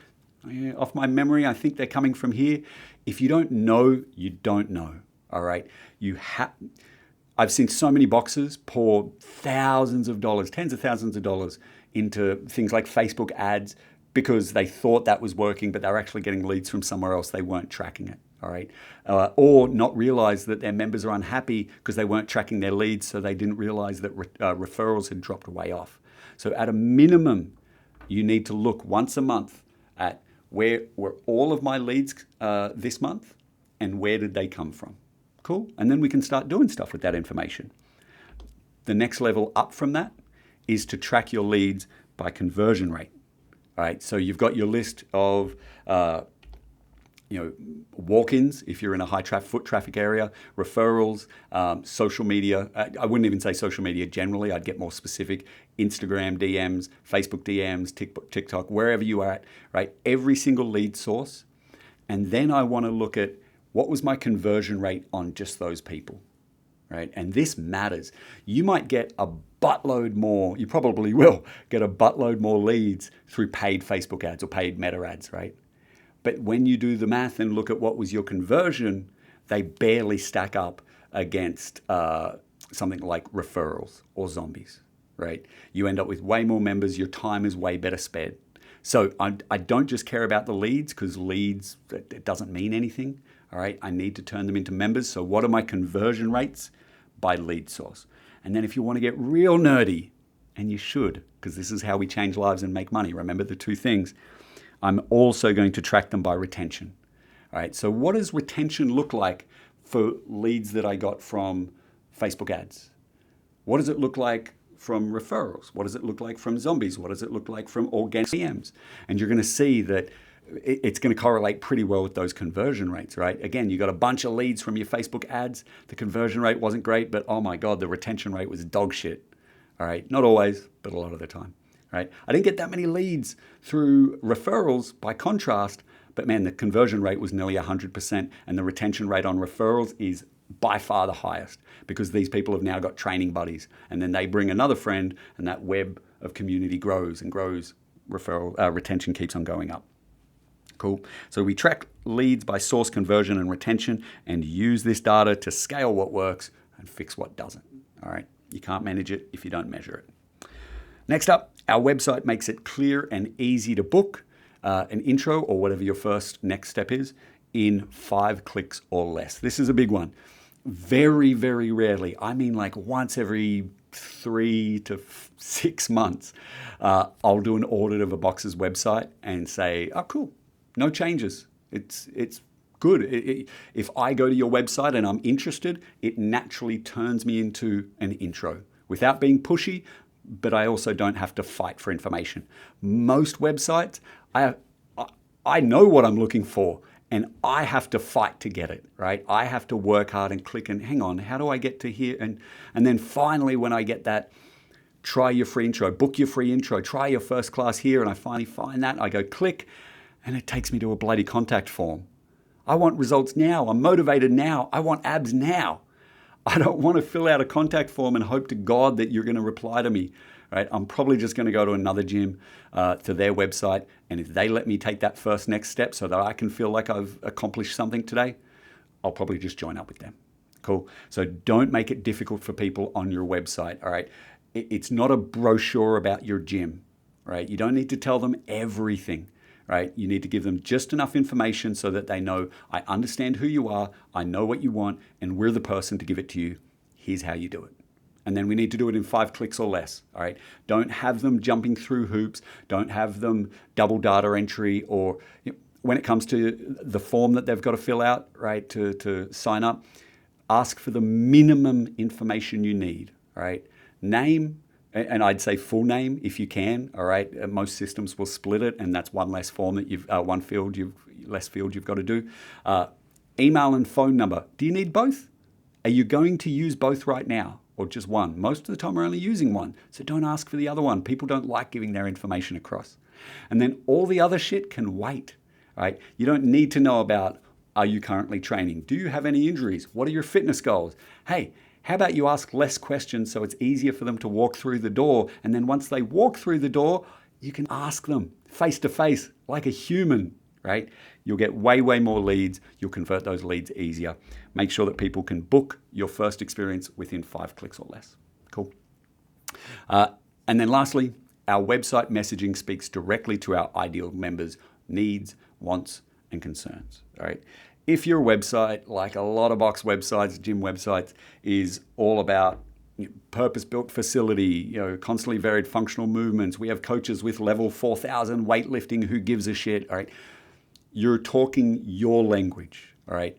off my memory, I think they're coming from here. If you don't know, you don't know, all right? I've seen so many boxes pour thousands of dollars, tens of thousands of dollars into things like Facebook ads, because they thought that was working, but they're actually getting leads from somewhere else. They weren't tracking it, all right? Or not realize that their members are unhappy because they weren't tracking their leads, so they didn't realize that referrals had dropped way off. So at a minimum, you need to look once a month at where were all of my leads this month and where did they come from? Cool. And then we can start doing stuff with that information. The next level up from that is to track your leads by conversion rate. All right, so you've got your list of walk-ins if you're in a high foot traffic area, referrals, social media. I wouldn't even say social media generally. I'd get more specific. Instagram DMs, Facebook DMs, TikTok, wherever you are at, right? Every single lead source. And then I want to look at what was my conversion rate on just those people, right? And this matters. You might get a buttload more, you probably will get a buttload more leads through paid Facebook ads or paid Meta ads, right? But when you do the math and look at what was your conversion, they barely stack up against something like referrals or zombies, right? You end up with way more members, your time is way better spent. So I don't just care about the leads, because leads, it doesn't mean anything, all right? I need to turn them into members. So what are my conversion rates by lead source? And then if you want to get real nerdy, and you should, because this is how we change lives and make money, remember the two things, I'm also going to track them by retention. All right, so what does retention look like for leads that I got from Facebook ads? What does it look like from referrals? What does it look like from zombies? What does it look like from organic DMs? And you're going to see that it's going to correlate pretty well with those conversion rates, right? Again, you got a bunch of leads from your Facebook ads. The conversion rate wasn't great, but oh my God, the retention rate was dog shit. All right, not always, but a lot of the time, right? I didn't get that many leads through referrals by contrast, but man, the conversion rate was nearly 100%, and the retention rate on referrals is by far the highest because these people have now got training buddies, and then they bring another friend, and that web of community grows and grows. Retention keeps on going up. Cool. So we track leads by source, conversion, and retention, and use this data to scale what works and fix what doesn't. All right. You can't manage it if you don't measure it. Next up, our website makes it clear and easy to book an intro or whatever your first next step is in 5 clicks or less. This is a big one. Very, very rarely, I mean like once every 3 to 6 months, I'll do an audit of a box's website and say, oh, cool, no changes. It's good. If I go to your website and I'm interested, it naturally turns me into an intro without being pushy, but I also don't have to fight for information. Most websites, I know what I'm looking for, and I have to fight to get it, right? I have to work hard and click and hang on, how do I get to here? And then finally, when I get that, try your free intro, book your free intro, try your first class here, and I finally find that, I go click, and it takes me to a bloody contact form. I want results now. I'm motivated now. I want abs now. I don't want to fill out a contact form and hope to God that you're going to reply to me, right? I'm probably just going to go to another gym, to their website, and if they let me take that first next step so that I can feel like I've accomplished something today, I'll probably just join up with them. Cool. So don't make it difficult for people on your website, all right? It's not a brochure about your gym, right? You don't need to tell them everything, right? You need to give them just enough information so that they know, I understand who you are, I know what you want, and we're the person to give it to you. Here's how you do it. And then we need to do it in 5 clicks or less, all right? Don't have them jumping through hoops. Don't have them double data entry, or when it comes to the form that they've got to fill out, right, to sign up, ask for the minimum information you need, all right? Name, and I'd say full name if you can, all right? Most systems will split it, and that's one less form that less field you've got to do. Email and phone number. Do you need both? Are you going to use both right now, or just one? Most of the time we're only using one, so don't ask for the other one. People don't like giving their information across. And then all the other shit can wait, right? You don't need to know about, are you currently training? Do you have any injuries? What are your fitness goals? Hey, how about you ask less questions so it's easier for them to walk through the door, and then once they walk through the door, you can ask them face to face like a human, right? You'll get way, way more leads. You'll convert those leads easier. Make sure that people can book your first experience within 5 clicks or less. Cool. And then lastly, our website messaging speaks directly to our ideal members' needs, wants, and concerns, all right? If your website, like a lot of box websites, gym websites, is all about purpose-built facility, constantly varied functional movements, we have coaches with level 4,000 weightlifting, who gives a shit, all right? You're talking your language, all right?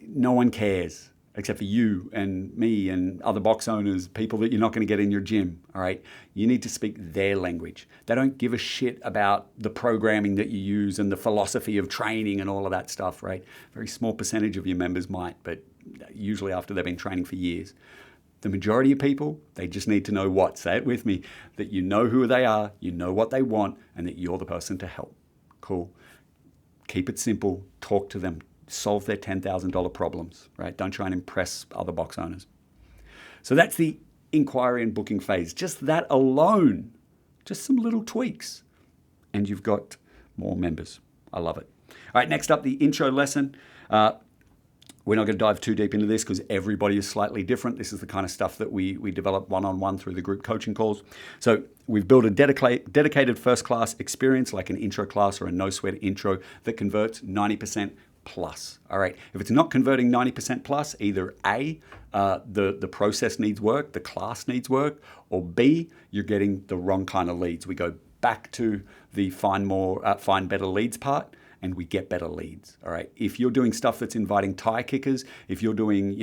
No one cares except for you and me and other box owners, people that you're not going to get in your gym, all right? You need to speak their language. They don't give a shit about the programming that you use and the philosophy of training and all of that stuff, right? Very small percentage of your members might, but usually after they've been training for years. The majority of people, they just need to know what? Say it with me. That you know who they are, you know what they want, and that you're the person to help. Cool. Keep it simple. Talk to them. Solve their $10,000 problems, right? Don't try and impress other box owners. So that's the inquiry and booking phase. Just that alone, just some little tweaks, and you've got more members. I love it. All right, next up, the intro lesson. We're not going to dive too deep into this because everybody is slightly different. This is the kind of stuff that we develop one-on-one through the group coaching calls. So we've built a dedicated first-class experience, like an intro class or a no-sweat intro, that converts 90% plus. All right. If it's not converting 90% plus, either A, the process needs work, the class needs work, or B, you're getting the wrong kind of leads. We go back to the find better leads part, and we get better leads. All right. If you're doing stuff that's inviting tire kickers, if you're doing,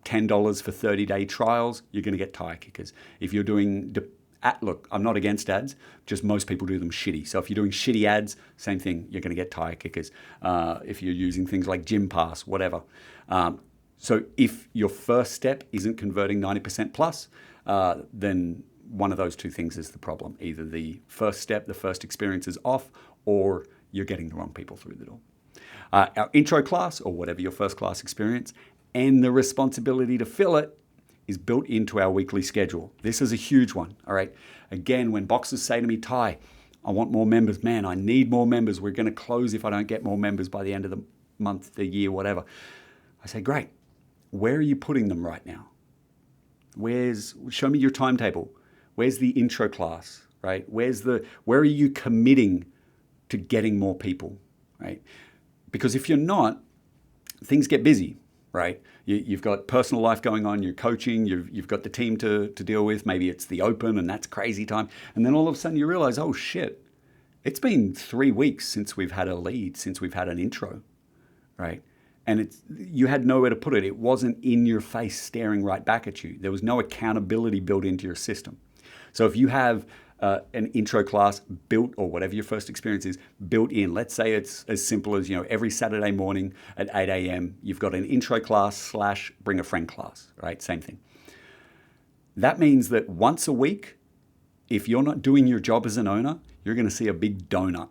$10 for 30-day trials, you're going to get tire kickers. If you're doing look, I'm not against ads, just most people do them shitty. So if you're doing shitty ads, same thing, you're going to get tire kickers. If you're using things like Gympass, whatever. So if your first step isn't converting 90% plus, then one of those two things is the problem. Either the first step, the first experience is off, or you're getting the wrong people through the door. Our intro class, or whatever your first class experience, and the responsibility to fill it is built into our weekly schedule. This is a huge one, all right? Again, when boxers say to me, Ty, I want more members. Man, I need more members. We're going to close if I don't get more members by the end of the month, the year, whatever. I say, great. Where are you putting them right now? Show me your timetable. Where's the intro class, right? Where are you committing to getting more people, right? Because if you're not, things get busy, right? You've got personal life going on, you're coaching, you've got the team to deal with, maybe it's the open and that's crazy time. And then all of a sudden you realize, oh shit, it's been 3 weeks since we've had a lead, since we've had an intro, right? And you had nowhere to put it. It wasn't in your face staring right back at you. There was no accountability built into your system. So if you have an intro class built, or whatever your first experience is, built in, let's say it's as simple as, every Saturday morning at 8 a.m., you've got an intro class / bring a friend class, right? Same thing. That means that once a week, if you're not doing your job as an owner, you're going to see a big donut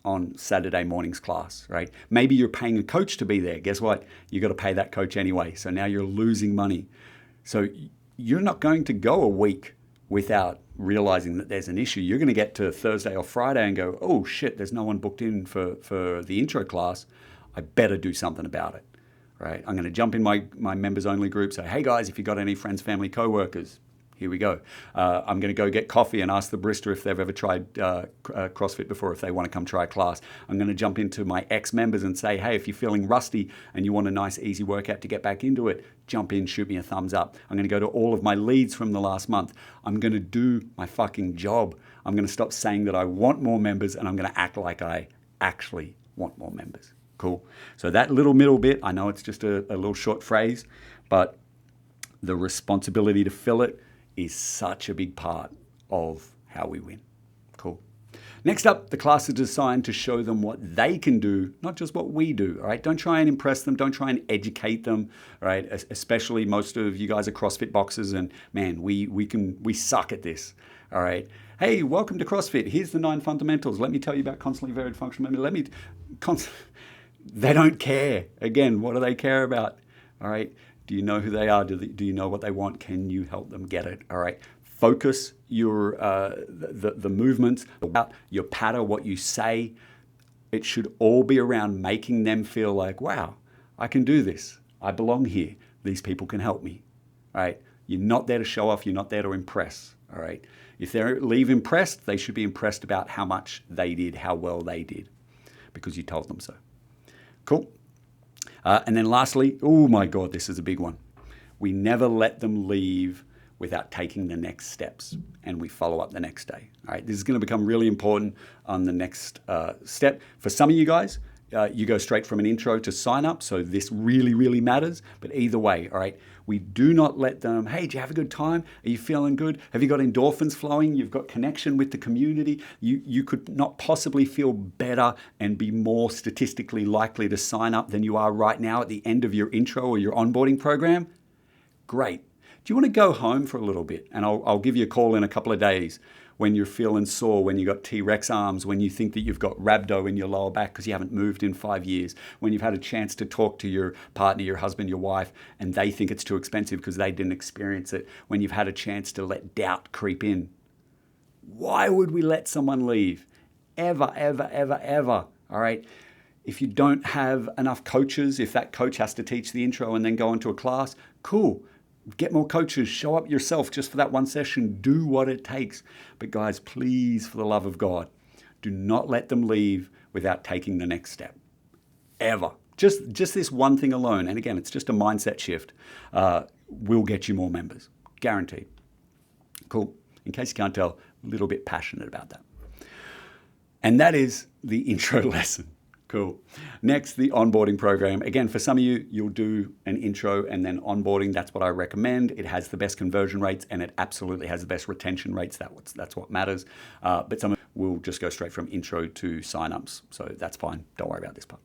on Saturday morning's class, right? Maybe you're paying a coach to be there. Guess what? You got to pay that coach anyway. So now you're losing money. So you're not going to go a week without realizing that there's an issue. You're going to get to Thursday or Friday and go, oh shit, there's no one booked in for the intro class. I better do something about it, right? I'm going to jump in my members only group, say, hey guys, if you got any friends, family, coworkers, here we go. I'm going to go get coffee and ask the barista if they've ever tried CrossFit before, if they want to come try a class. I'm going to jump into my ex-members and say, hey, if you're feeling rusty and you want a nice, easy workout to get back into it, jump in, shoot me a thumbs up. I'm going to go to all of my leads from the last month. I'm going to do my fucking job. I'm going to stop saying that I want more members, and I'm going to act like I actually want more members. Cool. So that little middle bit, I know it's just a little short phrase, but the responsibility to fill it is such a big part of how we win. Cool. Next up, the class is designed to show them what they can do, not just what we do, all right? Don't try and impress them. Don't try and educate them, all right? Especially most of you guys are CrossFit boxers, and man, we suck at this, all right? Hey, welcome to CrossFit. Here's the 9 fundamentals. Let me tell you about constantly varied functional memory. They don't care. Again, what do they care about, all right? Do you know who they are? Do you know what they want? Can you help them get it? All right. Focus your the movements, your pattern, what you say. It should all be around making them feel like, wow, I can do this. I belong here. These people can help me. All right. You're not there to show off. You're not there to impress. All right. If they leave impressed, they should be impressed about how much they did, how well they did, because you told them so. Cool. And then lastly, oh my God, this is a big one. We never let them leave without taking the next steps, and we follow up the next day. All right, this is going to become really important on the next step. For some of you guys, you go straight from an intro to sign up, so this really, really matters. But either way, all right, we do not let them, hey, did you have a good time? Are you feeling good? Have you got endorphins flowing? You've got connection with the community. You could not possibly feel better and be more statistically likely to sign up than you are right now at the end of your intro or your onboarding program. Great. Do you want to go home for a little bit? And I'll give you a call in a couple of days when you're feeling sore, when you've got T-Rex arms, when you think that you've got rhabdo in your lower back because you haven't moved in 5 years, when you've had a chance to talk to your partner, your husband, your wife, and they think it's too expensive because they didn't experience it, when you've had a chance to let doubt creep in. Why would we let someone leave? Ever, ever, ever, ever, all right? If you don't have enough coaches, if that coach has to teach the intro and then go into a class, cool. Get more coaches, show up yourself just for that one session, do what it takes. But guys, please, for the love of God, do not let them leave without taking the next step, ever. Just this one thing alone, and again, it's just a mindset shift, will get you more members, guaranteed. Cool. In case you can't tell, a little bit passionate about that. And that is the intro lesson. Cool. Next, the onboarding program. Again, for some of you, you'll do an intro and then onboarding. That's what I recommend. It has the best conversion rates and it absolutely has the best retention rates. That's what matters. But some of you will just go straight from intro to signups. So that's fine. Don't worry about this part.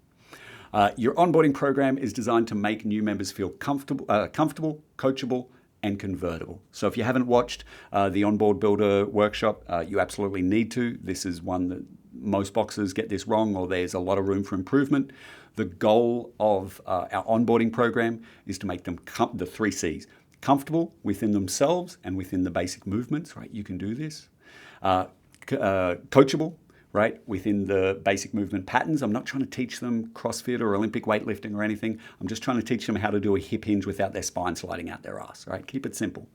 Your onboarding program is designed to make new members feel comfortable, coachable, and convertible. So if you haven't watched the Onboard Builder workshop, you absolutely need to. This is one that most boxers get this wrong, or there's a lot of room for improvement. The goal of our onboarding program is to make them the 3 C's: comfortable within themselves and within the basic movements, right? You can do this. Coachable, right, within the basic movement patterns. I'm not trying to teach them CrossFit or Olympic weightlifting or anything. I'm just trying to teach them how to do a hip hinge without their spine sliding out their ass, right? Keep it simple.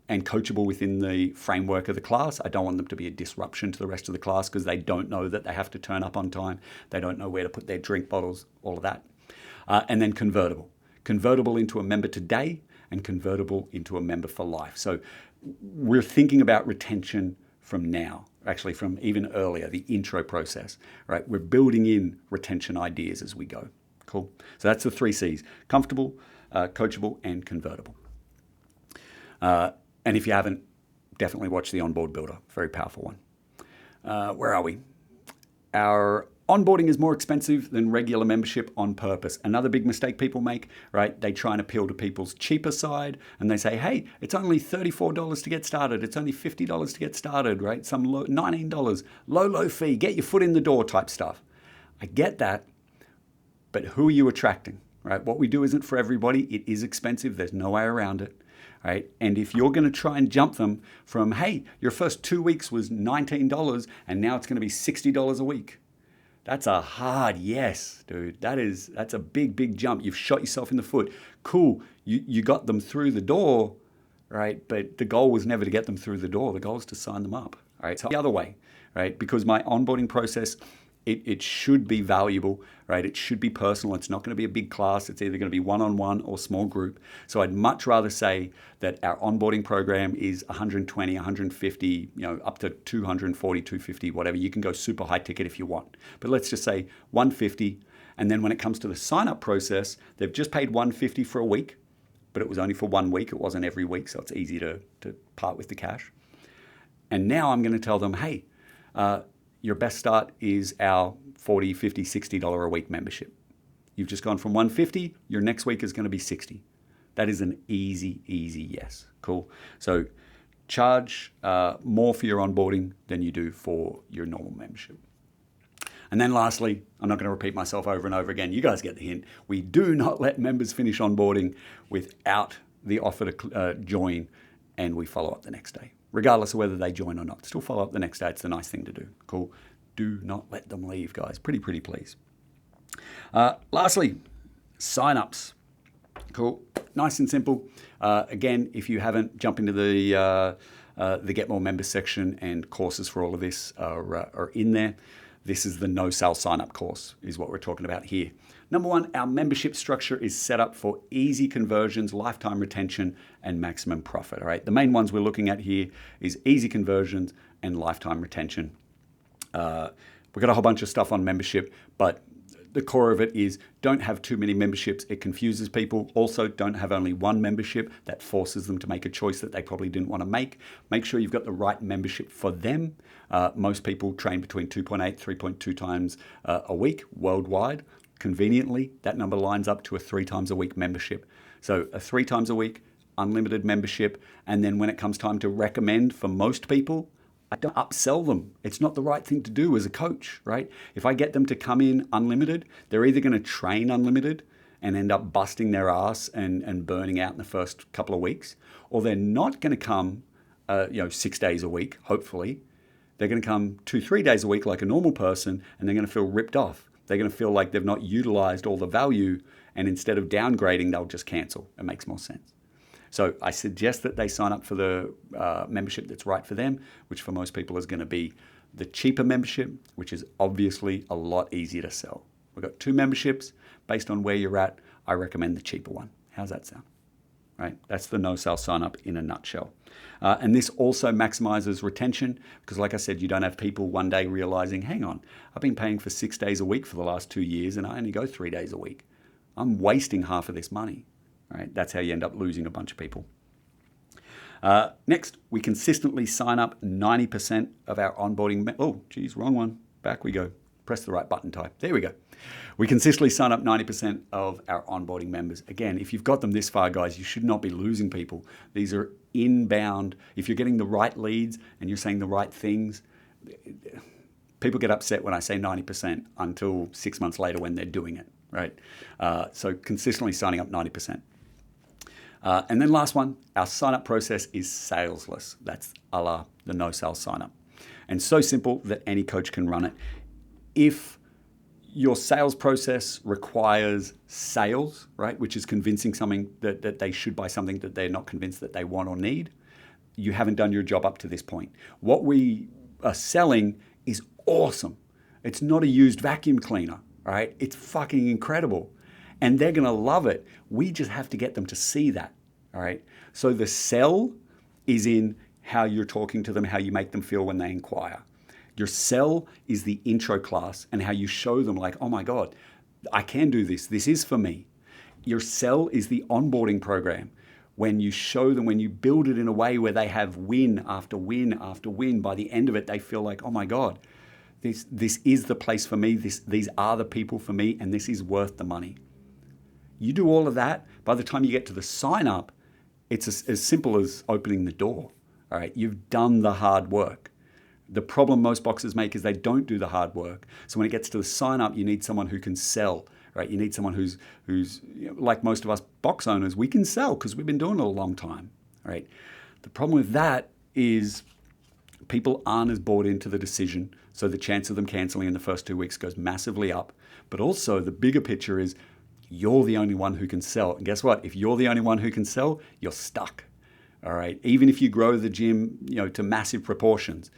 And coachable within the framework of the class. I don't want them to be a disruption to the rest of the class because they don't know that they have to turn up on time. They don't know where to put their drink bottles, all of that. And then convertible. Convertible into a member today and convertible into a member for life. So we're thinking about retention from now, actually from even earlier, the intro process, right? We're building in retention ideas as we go. Cool. So that's the 3 C's: comfortable, coachable, and convertible. And if you haven't, definitely watch the Onboard Builder. Very powerful one. Where are we? Our onboarding is more expensive than regular membership on purpose. Another big mistake people make, right? They try and appeal to people's cheaper side and they say, hey, it's only $34 to get started. It's only $50 to get started, right? Some low, $19, low fee, get your foot in the door type stuff. I get that, but who are you attracting, right? What we do isn't for everybody. It is expensive. There's no way around it. Right? And if you're going to try and jump them from, hey, your first 2 weeks was $19 and now it's going to be $60 a week, that's a hard yes, dude. That's a big jump. You've shot yourself in the foot. Cool, you got them through the door, right? But the goal was never to get them through the door. The goal is to sign them up, right? So the other way, right? Because my onboarding process, it should be valuable, right? It should be personal. It's not going to be a big class. It's either going to be one-on-one or small group. So I'd much rather say that our onboarding program is 120, 150, up to 240, 250, whatever. You can go super high ticket if you want. But let's just say 150. And then when it comes to the sign-up process, they've just paid 150 for a week, but it was only for 1 week. It wasn't every week, so it's easy to part with the cash. And now I'm going to tell them, hey, your best start is our $40, $50, $60 a week membership. You've just gone from 150, your next week is going to be 60. That is an easy yes. Cool. So charge more for your onboarding than you do for your normal membership. And then lastly, I'm not going to repeat myself over and over again. You guys get the hint. We do not let members finish onboarding without the offer to join, and we follow up the next day. Regardless of whether they join or not. Still follow up the next day. It's the nice thing to do. Cool. Do not let them leave, guys. Pretty please. Lastly, signups. Cool. Nice and simple. Again, if you haven't, jump into the Get More Members section, and courses for all of this are in there. This is the no sale sign up course is what we're talking about here. Number one, our membership structure is set up for easy conversions, lifetime retention, and maximum profit. All right. The main ones we're looking at here is easy conversions and lifetime retention. We've got a whole bunch of stuff on membership, but the core of it is don't have too many memberships. It confuses people. Also, don't have only one membership. That forces them to make a choice that they probably didn't want to make. Make sure you've got the right membership for them. Most people train between 2.8, 3.2 times a week worldwide. Conveniently, that number lines up to a 3 times a week membership. So a 3 times a week, unlimited membership. And then when it comes time to recommend for most people, I don't upsell them. It's not the right thing to do as a coach, right? If I get them to come in unlimited, they're either going to train unlimited and end up busting their ass and burning out in the first couple of weeks, or they're not going to come 6 days a week, hopefully. They're going to come 2-3 days a week like a normal person, and they're going to feel ripped off. They're going to feel like they've not utilized all the value, and instead of downgrading, they'll just cancel. It makes more sense. So I suggest that they sign up for the membership that's right for them, which for most people is going to be the cheaper membership, which is obviously a lot easier to sell. We've got 2 memberships. Based on where you're at, I recommend the cheaper one. How's that sound? right? That's the no sale sign up in a nutshell. And this also maximizes retention because, like I said, you don't have people one day realizing, hang on, I've been paying for 6 days a week for the last 2 years and I only go 3 days a week. I'm wasting half of this money, right? That's how you end up losing a bunch of people. Next, we consistently sign up 90% of our onboarding. Oh, geez, wrong one. Back we go. Press the right button type. There we go. We consistently sign up 90% of our onboarding members. Again, if you've got them this far, guys, you should not be losing people. These are inbound. If you're getting the right leads and you're saying the right things, people get upset when I say 90% until 6 months later when they're doing it, right? So consistently signing up 90%. And then last one, our sign-up process is salesless. That's a la the no-sale sign-up. And so simple that any coach can run it. If your sales process requires sales, right, which is convincing something that they should buy something that they're not convinced that they want or need, you haven't done your job up to this point. What we are selling is awesome. It's not a used vacuum cleaner, right? It's fucking incredible. And they're going to love it. We just have to get them to see that, all right? So the sell is in how you're talking to them, how you make them feel when they inquire. Your sell is the intro class and how you show them like, oh my God, I can do this. This is for me. Your sell is the onboarding program. When you show them, when you build it in a way where they have win after win after win, by the end of it, they feel like, oh my God, this is the place for me. These are the people for me, and this is worth the money. You do all of that, by the time you get to the sign up, it's as simple as opening the door. All right, you've done the hard work. The problem most boxers make is they don't do the hard work. So when it gets to the sign up, you need someone who can sell, right? You need someone who's like most of us box owners, we can sell because we've been doing it a long time, right? The problem with that is people aren't as bought into the decision. So the chance of them canceling in the first 2 weeks goes massively up. But also the bigger picture is you're the only one who can sell. And guess what? If you're the only one who can sell, you're stuck, all right? Even if you grow the gym, to massive proportions,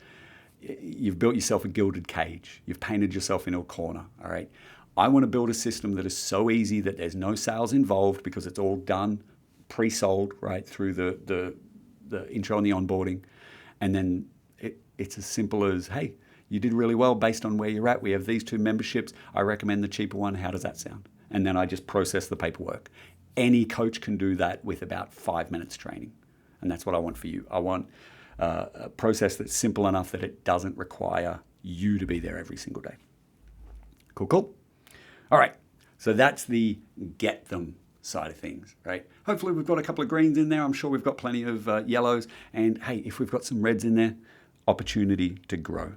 you've built yourself a gilded cage. You've painted yourself into a corner, all right? I want to build a system that is so easy that there's no sales involved because it's all done, pre-sold, right, through the intro and the onboarding. And then it's as simple as, hey, you did really well based on where you're at. We have these 2 memberships. I recommend the cheaper one. How does that sound? And then I just process the paperwork. Any coach can do that with about 5 minutes training. And that's what I want for you. I want a process that's simple enough that it doesn't require you to be there every single day. Cool. All right. So that's the get them side of things, right? Hopefully we've got a couple of greens in there. I'm sure we've got plenty of yellows. And hey, if we've got some reds in there, opportunity to grow.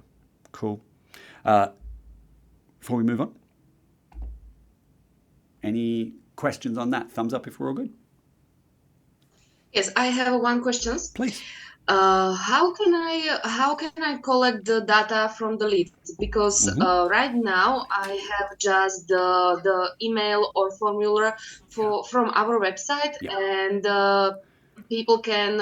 Cool. Before we move on, any questions on that? Thumbs up if we're all good. Yes, I have one question. Please. How can I collect the data from the leads? Because right now I have just the email or formula from our website, and people can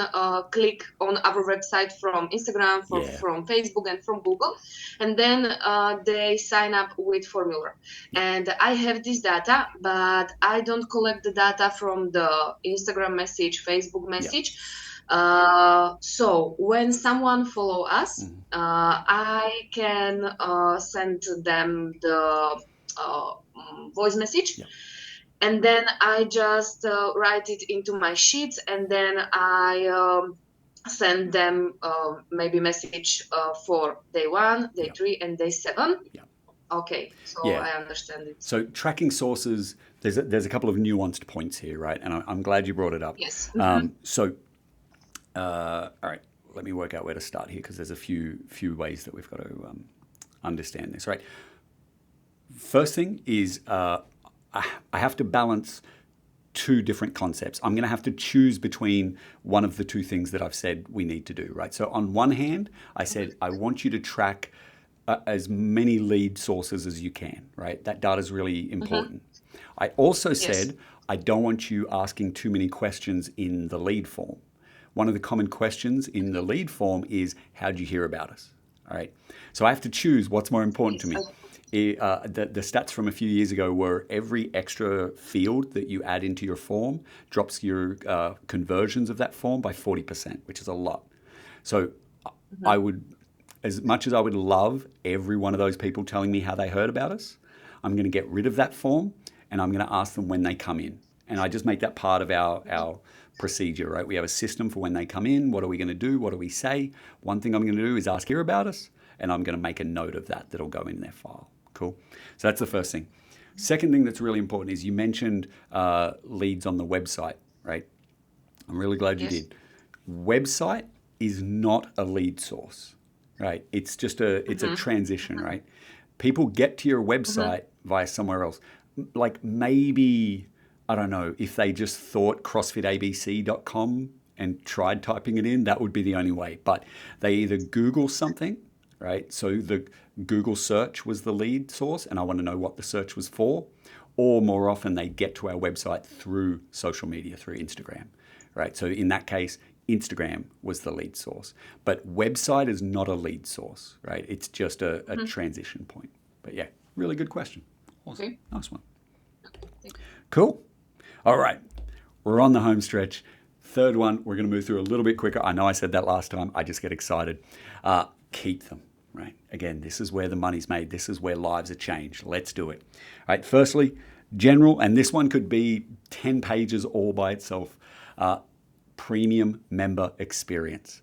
click on our website from Instagram, from Facebook, and from Google, and then they sign up with formula. And I have this data, but I don't collect the data from the Instagram message, Facebook message. So when someone follow us, I can send them the voice message, and then I just write it into my sheets, and then I send them maybe message for day 1, day 3, and day 7. Okay, so I understand it. So tracking sources, there's a couple of nuanced points here, right? And I'm glad you brought it up. Yes. All right, let me work out where to start here because there's a few ways that we've got to understand this, right? First thing is I have to balance 2 different concepts. I'm going to have to choose between one of the 2 things that I've said we need to do, right? So on one hand, I said I want you to track as many lead sources as you can, right? That data is really important. I also said I don't want you asking too many questions in the lead form. One of the common questions in the lead form is, how'd you hear about us? All right. So I have to choose what's more important to me. The stats from a few years ago were every extra field that you add into your form drops your conversions of that form by 40%, which is a lot. So I would, as much as I would love every one of those people telling me how they heard about us, I'm going to get rid of that form and I'm going to ask them when they come in. And I just make that part of our procedure, right? We have a system for when they come in. What are we going to do? What do we say? One thing I'm going to do is ask here about us, and I'm going to make a note of that that'll go in their file. Cool. So that's the first thing. Second thing that's really important is you mentioned leads on the website, right? I'm really glad you did. Website is not a lead source, right? It's just a transition, right? People get to your website via somewhere else. Like maybe, I don't know, if they just thought CrossFitABC.com and tried typing it in, that would be the only way. But they either Google something, right? So the Google search was the lead source, and I want to know what the search was for. Or more often, they get to our website through social media, through Instagram, right? So in that case, Instagram was the lead source. But website is not a lead source, right? It's just a transition point. But yeah, really good question. Awesome. Okay. Nice one. Cool. All right. We're on the home stretch. Third one, we're going to move through a little bit quicker. I know I said that last time. I just get excited. Keep them, right? Again, this is where the money's made. This is where lives are changed. Let's do it. All right. Firstly, general, and this one could be 10 pages all by itself. Premium member experience.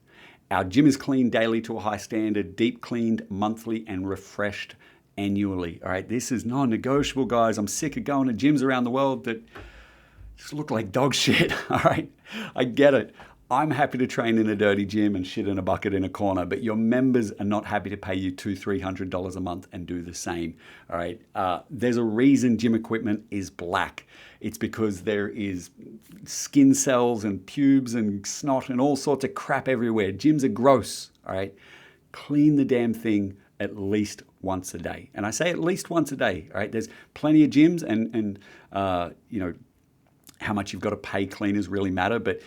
Our gym is cleaned daily to a high standard, deep cleaned monthly and refreshed annually. All right, this is non-negotiable, guys. I'm sick of going to gyms around the world that just look like dog shit. All right, I get it. I'm happy to train in a dirty gym and shit in a bucket in a corner, but your members are not happy to pay you $200-300 a month and do the same. All right, there's a reason gym equipment is black. It's because there is skin cells and pubes and snot and all sorts of crap everywhere. Gyms are gross. All right, clean the damn thing at least once a day. And I say at least once a day, all right? There's plenty of gyms and you know, how much you've got to pay cleaners really matter. But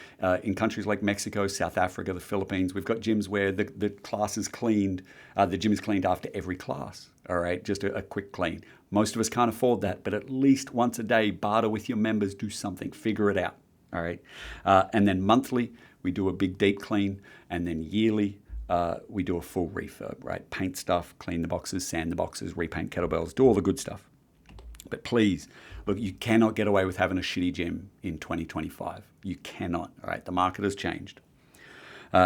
in countries like Mexico, South Africa, the Philippines, we've got gyms where the class is cleaned, the gym is cleaned after every class, all right? Just a quick clean. Most of us can't afford that, but at least once a day, barter with your members, do something, figure it out, all right? And then monthly, we do a big deep clean, and then yearly, we do a full refurb, right? Paint stuff, clean the boxes, sand the boxes, repaint kettlebells, do all the good stuff. But please, look, you cannot get away with having a shitty gym in 2025. You cannot, all right? The market has changed.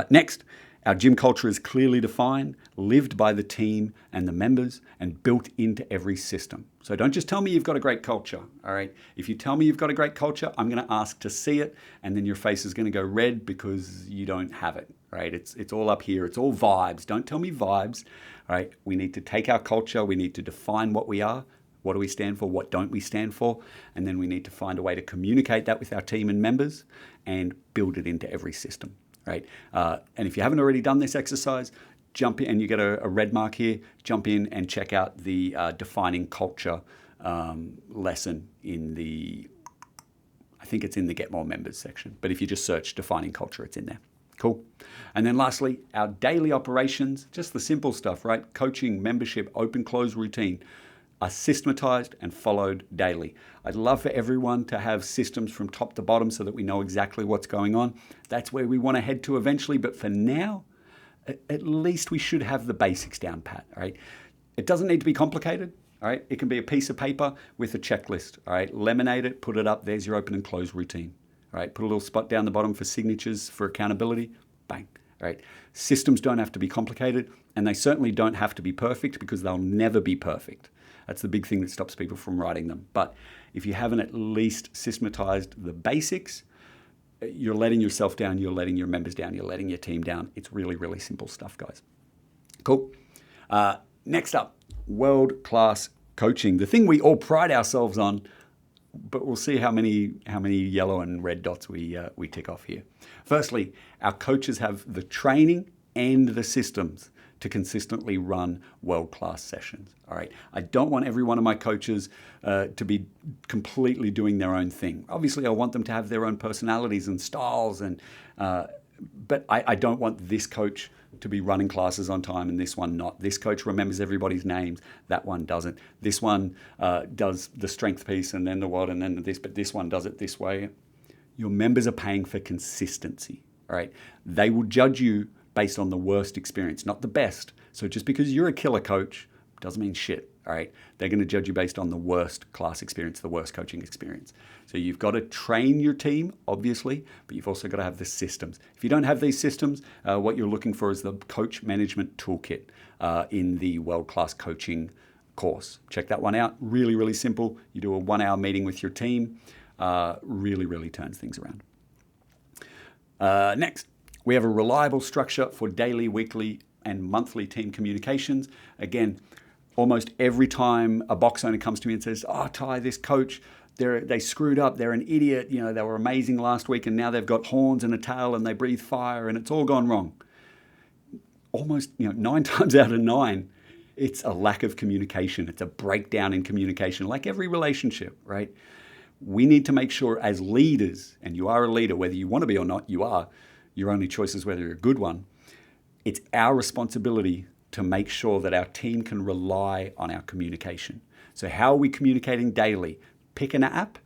Next, our gym culture is clearly defined, lived by the team and the members, and built into every system. So don't just tell me you've got a great culture, all right? If you tell me you've got a great culture, I'm going to ask to see it, and then your face is going to go red because you don't have it, right? It's all up here. It's all vibes. Don't tell me vibes, all right? We need to take our culture. We need to define what we are. What do we stand for? What don't we stand for? And then we need to find a way to communicate that with our team and members and build it into every system, right? And if you haven't already done this exercise, jump in, and you get a red mark here, jump in and check out the defining culture lesson in the, I think it's in the Get More Members section. But if you just search defining culture, it's in there. Cool. And then lastly, our daily operations, just the simple stuff, right? Coaching, membership, open, close routine, are systematized and followed daily. I'd love for everyone to have systems from top to bottom so that we know exactly what's going on. That's where we want to head to eventually. But for now, at least we should have the basics down pat, all right? It doesn't need to be complicated, all right? It can be a piece of paper with a checklist, all right? Laminate it, put it up. There's your open and close routine, all right? Put a little spot down the bottom for signatures, for accountability. Bang, all right? Systems don't have to be complicated, and they certainly don't have to be perfect because they'll never be perfect. That's the big thing that stops people from writing them. But if you haven't at least systematized the basics, you're letting yourself down, you're letting your members down, you're letting your team down. It's really, really simple stuff, guys. Cool. Next up, world-class coaching. The thing we all pride ourselves on, but we'll see how many yellow and red dots we tick off here. Firstly, our coaches have the training and the systems to consistently run world-class sessions, all right? I don't want every one of my coaches to be completely doing their own thing. Obviously, I want them to have their own personalities and styles, but I don't want this coach to be running classes on time and this one not. This coach remembers everybody's names, that one doesn't. This one does the strength piece and then the what and then this, but this one does it this way. Your members are paying for consistency, right? They will judge you based on the worst experience, not the best. So just because you're a killer coach doesn't mean shit, all right? They're going to judge you based on the worst class experience, the worst coaching experience. So you've got to train your team, obviously, but you've also got to have the systems. If you don't have these systems, what you're looking for is the Coach Management Toolkit in the World Class Coaching course. Check that one out. Really, really simple. You do a 1-hour meeting with your team. Really, really turns things around. Next, we have a reliable structure for daily, weekly, and monthly team communications. Again, almost every time a box owner comes to me and says, "Oh, Ty, this coach, they screwed up. They're an idiot. You know, they were amazing last week, and now they've got horns and a tail, and they breathe fire, and it's all gone wrong." Almost, 9 times out of 9, it's a lack of communication. It's a breakdown in communication, like every relationship, right? We need to make sure as leaders, and you are a leader, whether you want to be or not, you are. Your only choice is whether you're a good one. It's our responsibility to make sure that our team can rely on our communication. So how are we communicating daily? Pick an app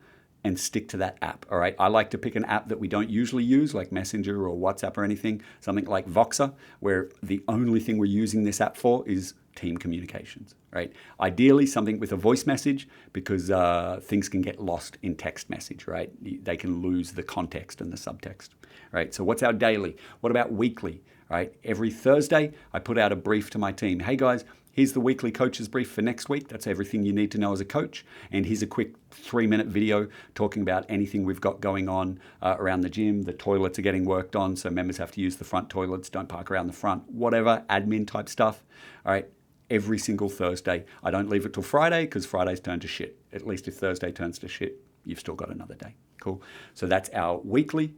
and stick to that app, all right? I like to pick an app that we don't usually use, like Messenger or WhatsApp or anything, something like Voxer, where the only thing we're using this app for is team communications, right? Ideally, something with a voice message, because things can get lost in text message, right? They can lose the context and the subtext, right? So what's our daily? What about weekly, right? Every Thursday, I put out a brief to my team. Hey guys, here's the weekly coach's brief for next week. That's everything you need to know as a coach. And here's a quick 3-minute video talking about anything we've got going on around the gym. The toilets are getting worked on, so members have to use the front toilets. Don't park around the front, whatever, admin type stuff, all right? Every single Thursday. I don't leave it till Friday because Fridays turn to shit. At least if Thursday turns to shit, you've still got another day. Cool. So that's our weekly.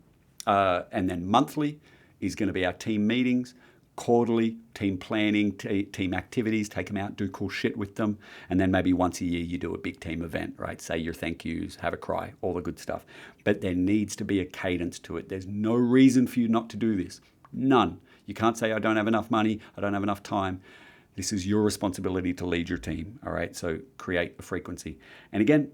And then monthly is going to be our team meetings, quarterly team planning, team activities, take them out, do cool shit with them. And then maybe once a year you do a big team event, right? Say your thank yous, have a cry, all the good stuff. But there needs to be a cadence to it. There's no reason for you not to do this. None. You can't say, I don't have enough money, I don't have enough time. This is your responsibility to lead your team, all right? So create a frequency. And again,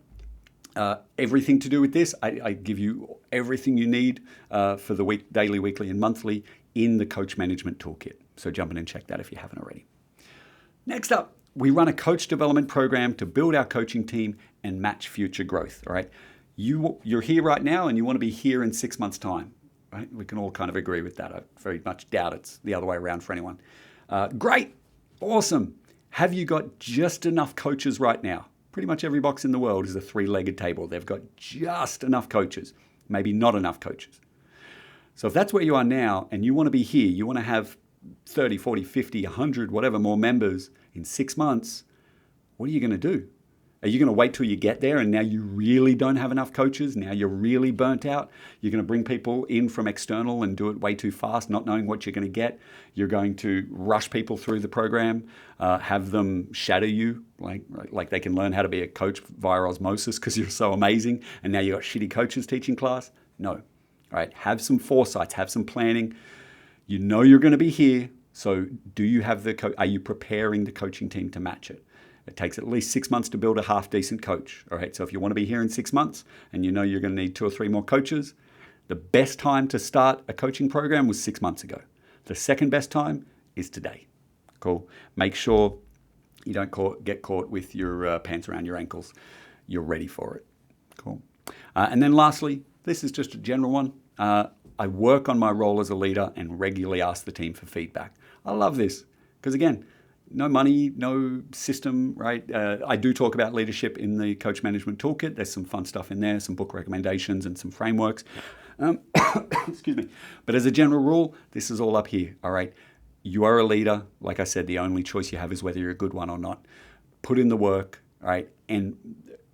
everything to do with this, I give you everything you need for the week, daily, weekly, and monthly in the Coach Management Toolkit. So jump in and check that if you haven't already. Next up, we run a coach development program to build our coaching team and match future growth, all right? You're here right now and you want to be here in 6 months' time, right? We can all kind of agree with that. I very much doubt it's the other way around for anyone. Great. Awesome. Have you got just enough coaches right now? Pretty much every box in the world is a 3-legged table. They've got just enough coaches, maybe not enough coaches. So if that's where you are now and you want to be here, you want to have 30, 40, 50, 100, whatever more members in 6 months, what are you going to do? Are you going to wait till you get there and now you really don't have enough coaches? Now you're really burnt out? You're going to bring people in from external and do it way too fast, not knowing what you're going to get? You're going to rush people through the program, have them shadow you, like they can learn how to be a coach via osmosis because you're so amazing and now you've got shitty coaches teaching class? No. All right. Have some foresights, have some planning. You know you're going to be here. So do you have are you preparing the coaching team to match it? It takes at least 6 months to build a half-decent coach. All right, so if you want to be here in 6 months and you know you're going to need 2 or 3 more coaches, the best time to start a coaching program was 6 months ago. The second best time is today. Cool. Make sure you don't get caught with your pants around your ankles. You're ready for it. Cool. And then lastly, this is just a general one. I work on my role as a leader and regularly ask the team for feedback. I love this because, again, no money, no system, right? I do talk about leadership in the Coach Management Toolkit. There's some fun stuff in there, some book recommendations and some frameworks. Excuse me. But as a general rule, this is all up here, all right? You are a leader. Like I said, the only choice you have is whether you're a good one or not. Put in the work, all right? And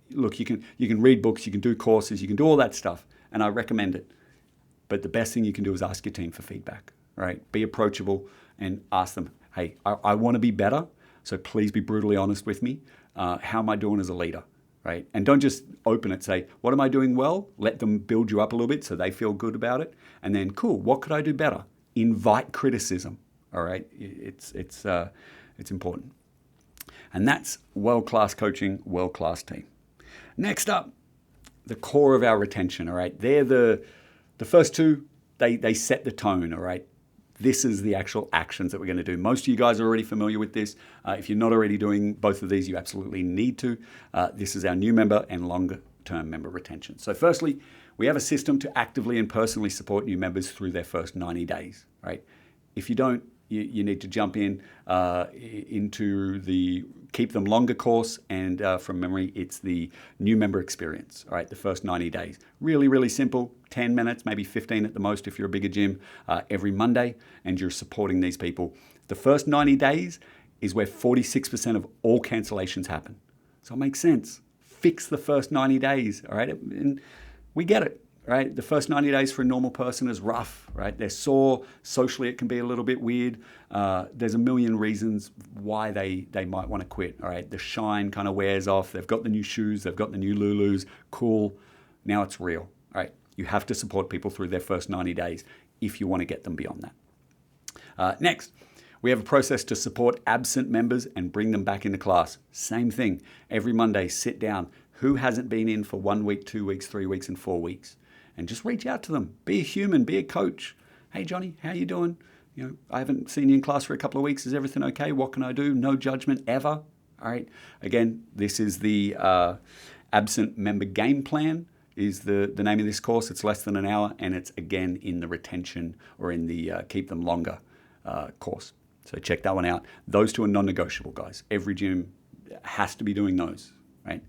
look, you can read books, you can do courses, you can do all that stuff, and I recommend it. But the best thing you can do is ask your team for feedback, right? Be approachable and ask them, hey, I want to be better, so please be brutally honest with me. How am I doing as a leader, right? And don't just open it, say, what am I doing well? Let them build you up a little bit so they feel good about it. And then, cool, what could I do better? Invite criticism, All right, it's important. And that's world-class coaching, world-class team. Next up, the core of our retention, all right? They're the first two, they set the tone, all right? This is the actual actions that we're going to do. Most of you guys are already familiar with this. If you're not already doing both of these, you absolutely need to. This is our new member and longer-term member retention. So firstly, we have a system to actively and personally support new members through their first 90 days, right? If you don't, you need to jump into the Keep Them Longer course, and from memory, it's the new member experience, all right, the first 90 days. Really, really simple, 10 minutes, maybe 15 at the most if you're a bigger gym, every Monday, and you're supporting these people. The first 90 days is where 46% of all cancellations happen. So it makes sense. Fix the first 90 days, all right? And we get it. Right, the first 90 days for a normal person is rough, right? They're sore. Socially, it can be a little bit weird. There's a million reasons why they might want to quit, all right? The shine kind of wears off. They've got the new shoes. They've got the new Lulus. Cool. Now it's real, all right? You have to support people through their first 90 days if you want to get them beyond that. Next, we have a process to support absent members and bring them back into class. Same thing. Every Monday, sit down. Who hasn't been in for 1 week, 2 weeks, 3 weeks, and 4 weeks? And just reach out to them. Be a human, be a coach. Hey, Johnny, how you doing? I haven't seen you in class for a couple of weeks. Is everything okay? What can I do? No judgment ever. All right. Again, this is the absent member game plan is the name of this course. It's less than an hour, and it's, again, in the retention or in the Keep Them Longer course. So check that one out. Those two are non-negotiable, guys. Every gym has to be doing those, right?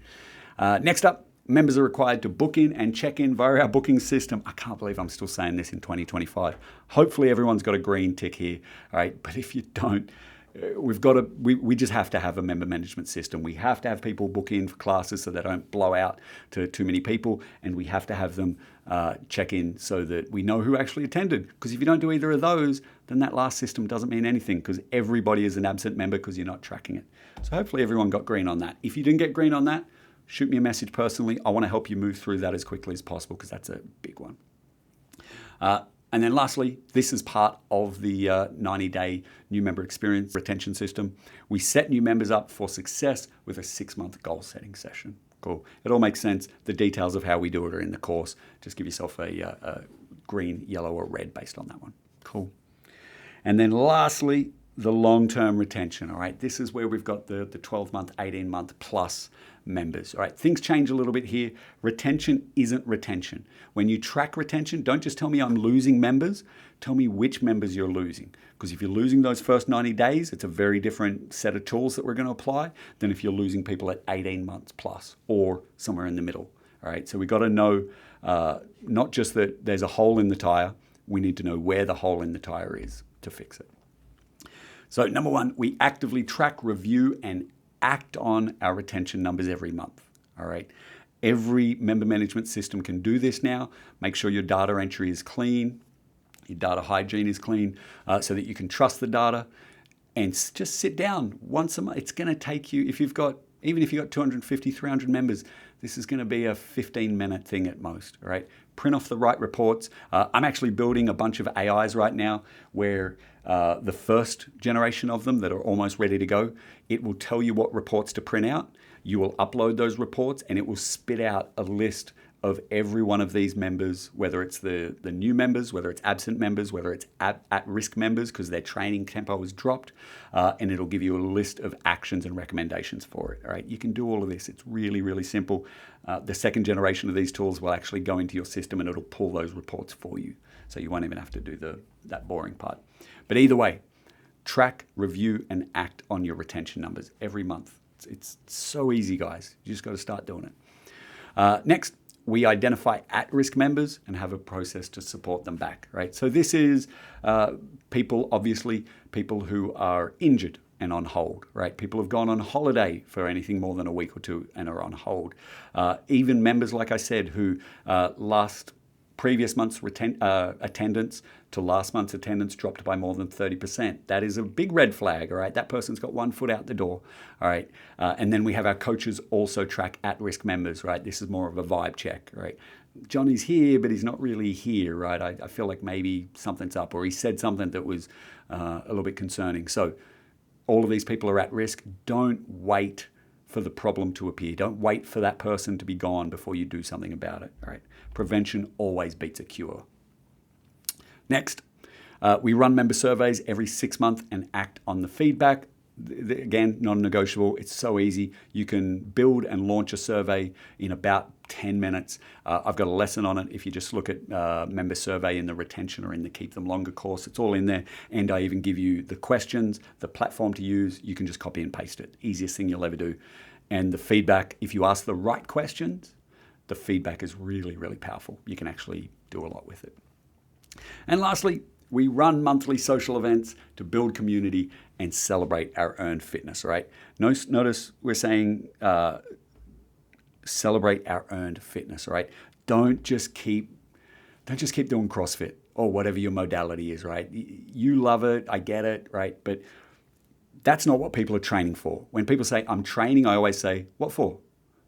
Next up, members are required to book in and check in via our booking system. I can't believe I'm still saying this in 2025. Hopefully everyone's got a green tick here, all right? But if you don't, we just have to have a member management system. We have to have people book in for classes so they don't blow out to too many people, and we have to have them check in so that we know who actually attended. Because if you don't do either of those, then that last system doesn't mean anything, because everybody is an absent member because you're not tracking it. So hopefully everyone got green on that. If you didn't get green on that, shoot me a message personally. I want to help you move through that as quickly as possible because that's a big one. And then lastly, this is part of the 90-day new member experience retention system. We set new members up for success with a 6-month goal setting session. Cool. It all makes sense. The details of how we do it are in the course. Just give yourself a green, yellow, or red based on that one. Cool. And then lastly, the long-term retention, all right? This is where we've got the 12-month, 18-month plus members, all right? Things change a little bit here. Retention isn't retention. When you track retention, don't just tell me I'm losing members. Tell me which members you're losing. Because if you're losing those first 90 days, it's a very different set of tools that we're going to apply than if you're losing people at 18 months plus or somewhere in the middle, all right? So we've got to know not just that there's a hole in the tire, we need to know where the hole in the tire is to fix it. So number one, we actively track, review, and act on our retention numbers every month, all right? Every member management system can do this now. Make sure your data entry is clean, your data hygiene is clean, so that you can trust the data, and just sit down once a month. It's going to take you, even if you've got 250, 300 members, this is going to be a 15-minute thing at most, all right? Print off the right reports. I'm actually building a bunch of AIs right now where the first generation of them that are almost ready to go, it will tell you what reports to print out. You will upload those reports, and it will spit out a list of every one of these members, whether it's the new members, whether it's absent members, whether it's at-risk members because their training tempo was dropped, and it'll give you a list of actions and recommendations for it. All right, you can do all of this. It's really, really simple. The second generation of these tools will actually go into your system and it'll pull those reports for you, so you won't even have to do that boring part. But either way, track, review, and act on your retention numbers every month. It's so easy, guys. You just got to start doing it. Next, we identify at-risk members and have a process to support them back, right? So this is people who are injured and on hold, right? People have gone on holiday for anything more than a week or two and are on hold. Even members, like I said, who previous month's attendance to last month's attendance dropped by more than 30%. That is a big red flag, all right? That person's got one foot out the door, all right? And then we have our coaches also track at-risk members, right? This is more of a vibe check, right? Johnny's here, but he's not really here, right? I feel like maybe something's up, or he said something that was a little bit concerning. So all of these people are at risk. Don't wait for the problem to appear. Don't wait for that person to be gone before you do something about it, all right? Prevention always beats a cure. Next, we run member surveys every 6 months and act on the feedback. Again, non-negotiable. It's so easy. You can build and launch a survey in about 10 minutes. I've got a lesson on it. If you just look at member survey in the retention or in the keep them longer course, it's all in there. And I even give you the questions, the platform to use. You can just copy and paste it. Easiest thing you'll ever do. And the feedback, if you ask the right questions, the feedback is really, really powerful. You can actually do a lot with it. And lastly, we run monthly social events to build community and celebrate our earned fitness, right? Notice we're saying celebrate our earned fitness, right? Don't just keep doing CrossFit or whatever your modality is, right? You love it, I get it, right? But that's not what people are training for. When people say, I'm training, I always say, what for?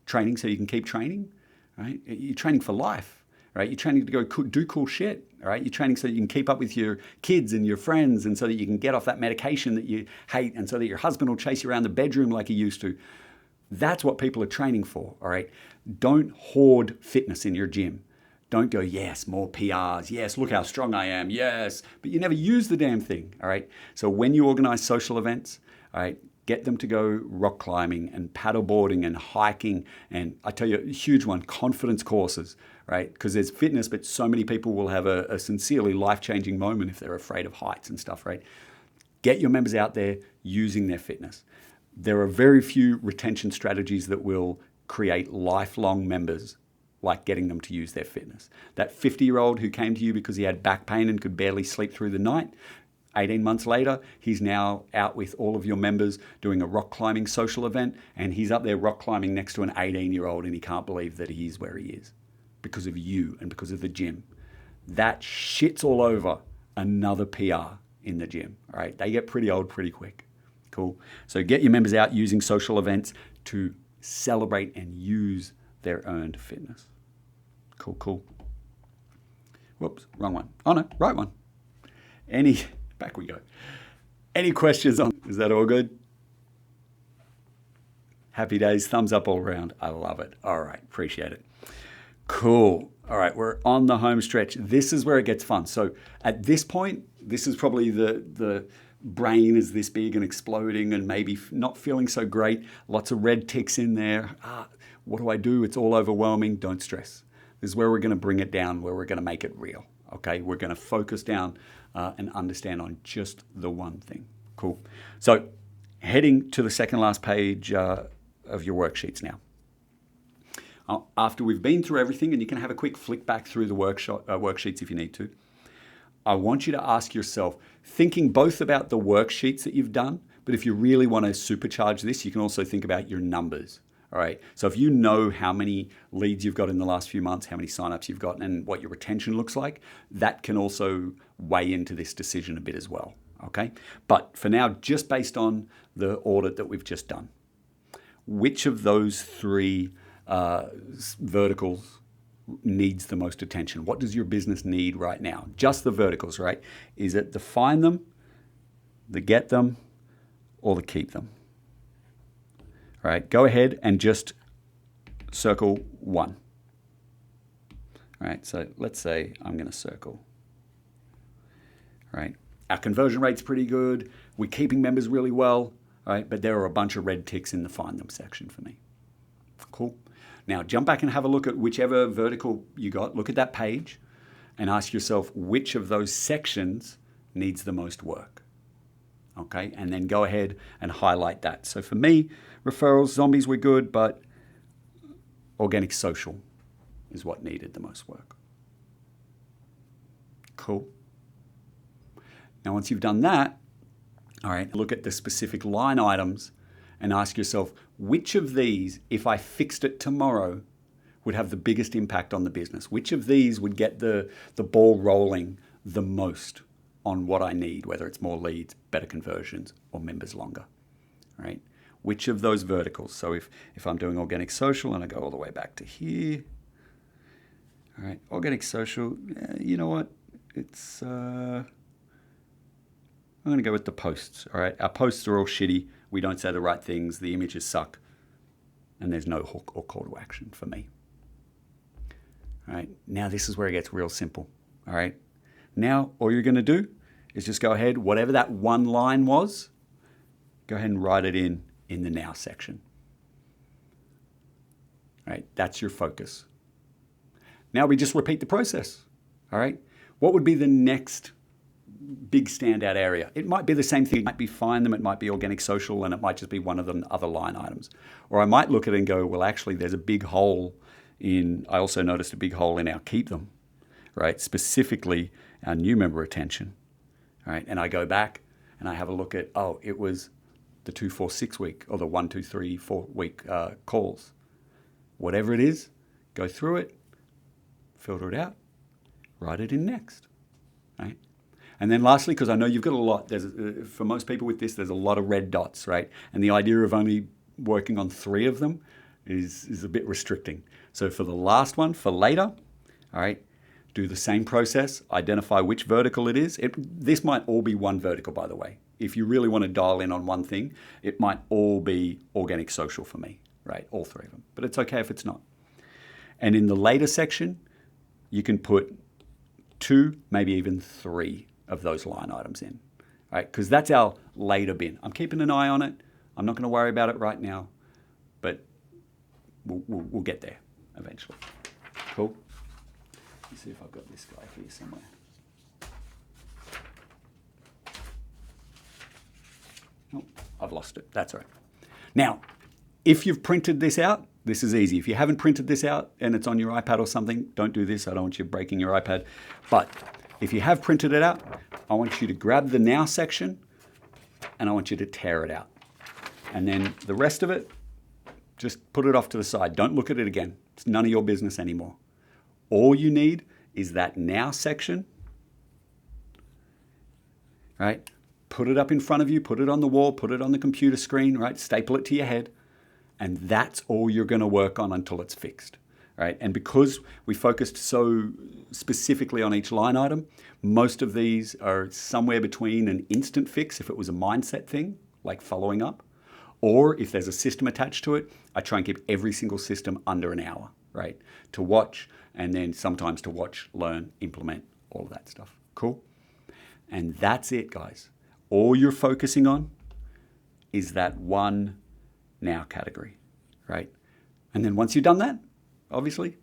Training so you can keep training, right? You're training for life, right? You're training to go do cool shit, all right? You're training so that you can keep up with your kids and your friends, and so that you can get off that medication that you hate, and so that your husband will chase you around the bedroom like he used to. That's what people are training for, all right? Don't hoard fitness in your gym. Don't go, yes, more PRs. Yes, look how strong I am. Yes. But you never use the damn thing, all right? So when you organize social events, all right, get them to go rock climbing and paddleboarding and hiking. And I tell you, a huge one, confidence courses, right? Because there's fitness, but so many people will have a sincerely life-changing moment if they're afraid of heights and stuff, right? Get your members out there using their fitness. There are very few retention strategies that will create lifelong members like getting them to use their fitness. That 50-year-old who came to you because he had back pain and could barely sleep through the night, 18 months later, he's now out with all of your members doing a rock climbing social event, and he's up there rock climbing next to an 18-year-old, and he can't believe that he is where he is because of you and because of the gym. That shits all over another PR in the gym, all right? They get pretty old pretty quick. Cool. So get your members out using social events to celebrate and use their earned fitness. Cool. Whoops, wrong one. Oh no, right one. Back we go. Any questions on, is that all good? Happy days, thumbs up all around. I love it. All right, appreciate it. Cool. All right, we're on the home stretch. This is where it gets fun. So at this point, this is probably the brain is this big and exploding and maybe not feeling so great. Lots of red ticks in there. What do I do? It's all overwhelming. Don't stress. This is where we're going to bring it down, where we're going to make it real. Okay, we're going to focus down and understand on just the one thing. Cool. So heading to the second last page of your worksheets now. After we've been through everything, and you can have a quick flick back through the worksheets if you need to, I want you to ask yourself, thinking both about the worksheets that you've done, but if you really want to supercharge this, you can also think about your numbers. All right. So if you know how many leads you've got in the last few months, how many signups you've got, and what your retention looks like, that can also weigh into this decision a bit as well. Okay. But for now, just based on the audit that we've just done, which of those three verticals needs the most attention? What does your business need right now? Just the verticals, right? Is it the find them, the get them, or the keep them? All right, go ahead and just circle one. All right, so let's say I'm going to circle. All right, our conversion rate's pretty good. We're keeping members really well, all right, but there are a bunch of red ticks in the find them section for me. Cool. Now jump back and have a look at whichever vertical you got. Look at that page and ask yourself which of those sections needs the most work. Okay, and then go ahead and highlight that. So for me, referrals, zombies were good, but organic social is what needed the most work. Cool. Now, once you've done that, all right, look at the specific line items and ask yourself, which of these, if I fixed it tomorrow, would have the biggest impact on the business? Which of these would get the ball rolling the most on what I need, whether it's more leads, better conversions, or members longer, right? Which of those verticals? So if I'm doing organic social and I go all the way back to here, All right, organic social, you know what? It's, I'm going to go with the posts, all right? Our posts are all shitty. We don't say the right things. The images suck. And there's no hook or call to action for me. All right, now this is where it gets real simple, all right? Now, all you're going to do is just go ahead, whatever that one line was, go ahead and write it in the now section. All right, that's your focus. Now we just repeat the process, all right? What would be the next big standout area? It might be the same thing. It might be find them, it might be organic social, and it might just be one of the other line items. Or I might look at it and go, well, actually, there's a big hole I also noticed a big hole in our keep them, right? Specifically our new member retention, right? And I go back and I have a look at, it was the 2, 4, 6 week or the 1, 2, 3, 4 week calls. Whatever it is, go through it, filter it out, write it in next, right? And then lastly, because I know you've got a lot, for most people with this, there's a lot of red dots, right? And the idea of only working on 3 of them is a bit restricting. So for the last one, for later, all right, do the same process, identify which vertical it is. This might all be one vertical, by the way. If you really want to dial in on one thing, it might all be organic social for me, right? All 3 of them. But it's okay if it's not. And in the later section, you can put 2, maybe even 3 of those line items in, right? Because that's our later bin. I'm keeping an eye on it. I'm not going to worry about it right now, but we'll get there eventually. Cool. Let's see if I've got this guy here somewhere. Oh, I've lost it. That's all right. Now, if you've printed this out, this is easy. If you haven't printed this out and it's on your iPad or something, don't do this. I don't want you breaking your iPad. But if you have printed it out, I want you to grab the now section and I want you to tear it out. And then the rest of it, just put it off to the side. Don't look at it again. It's none of your business anymore. All you need is that now section, right? Put it up in front of you, put it on the wall, put it on the computer screen, right? Staple it to your head. And that's all you're going to work on until it's fixed, right? And because we focused so specifically on each line item, most of these are somewhere between an instant fix, if it was a mindset thing, like following up, or if there's a system attached to it, I try and keep every single system under an hour, right? To watch, and then sometimes to watch, learn, implement, all of that stuff. Cool? And that's it, guys. All you're focusing on is that one now category, right? And then once you've done that, obviously,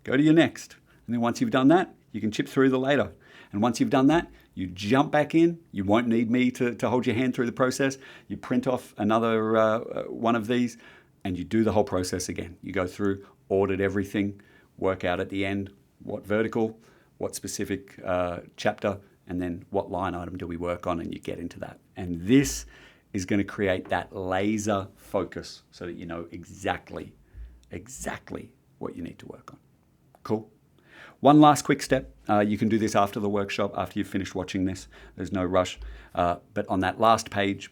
go to your next. And then once you've done that, you can chip through the later. And once you've done that, you jump back in. You won't need me to hold your hand through the process. You print off another one of these and you do the whole process again. You go through, audit everything, work out at the end what vertical, what specific chapter, and then what line item do we work on, and you get into that. And this is going to create that laser focus so that you know exactly what you need to work on. Cool? One last quick step. You can do this after the workshop, after you've finished watching this. There's no rush. But on that last page,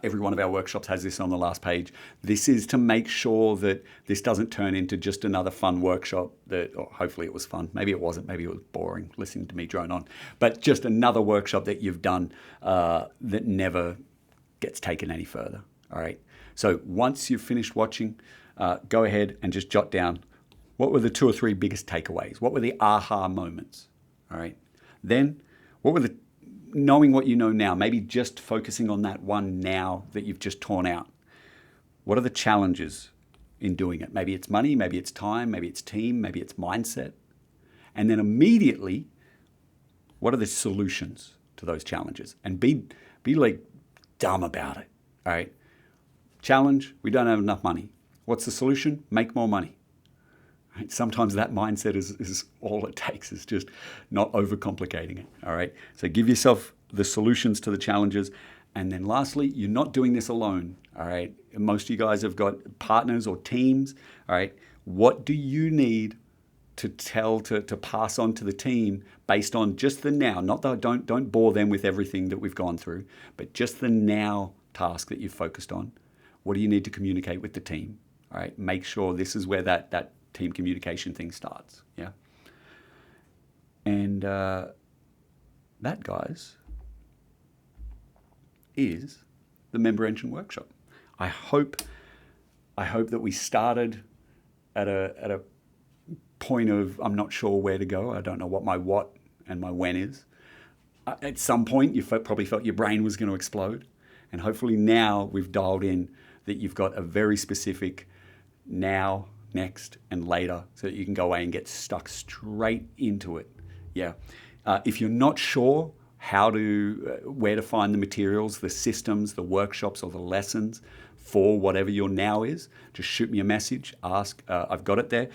every one of our workshops has this on the last page. This is to make sure that this doesn't turn into just another fun workshop hopefully it was fun. Maybe it wasn't. Maybe it was boring listening to me drone on. But just another workshop that you've done that never gets taken any further. All right. So once you've finished watching, go ahead and just jot down what were the 2 or 3 biggest takeaways? What were the aha moments? All right. Then what were knowing what you know now, maybe just focusing on that one now that you've just torn out. What are the challenges in doing it? Maybe it's money, maybe it's time, maybe it's team, maybe it's mindset. And then immediately, what are the solutions to those challenges? And be like dumb about it, all right? Challenge, we don't have enough money. What's the solution? Make more money. Right? Sometimes that mindset is all it takes, is just not overcomplicating it, all right? So give yourself the solutions to the challenges. And then lastly, you're not doing this alone, all right? Most of you guys have got partners or teams, all right? What do you need to pass on to the team based on just the now? Not that don't bore them with everything that we've gone through, but just the now task that you've focused on. What do you need to communicate with the team? All right, make sure this is where that team communication thing starts. Yeah. And that, guys, is the Member Engine Workshop. I hope that we started at a point of I'm not sure where to go. I don't know what my what and my when is. At some point, you probably felt your brain was going to explode. And hopefully now we've dialed in that you've got a very specific now, next, and later so that you can go away and get stuck straight into it. Yeah. If you're not sure where to find the materials, the systems, the workshops, or the lessons for whatever your now is, just shoot me a message, ask. I've got it there.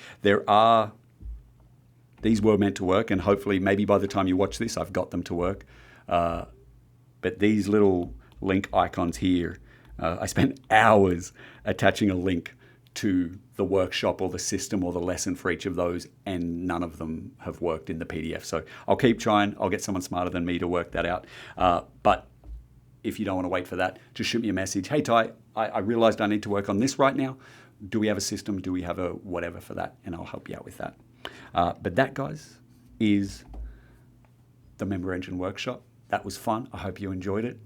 These were meant to work, and hopefully maybe by the time you watch this, I've got them to work. But these little link icons here, I spent hours attaching a link to the workshop or the system or the lesson for each of those, and none of them have worked in the PDF. So I'll keep trying. I'll get someone smarter than me to work that out. But if you don't want to wait for that, just shoot me a message. Hey, Ty, I realized I need to work on this right now. Do we have a system? Do we have a whatever for that? And I'll help you out with that. But that, guys, is the Member Engine Workshop. That was fun. I hope you enjoyed it.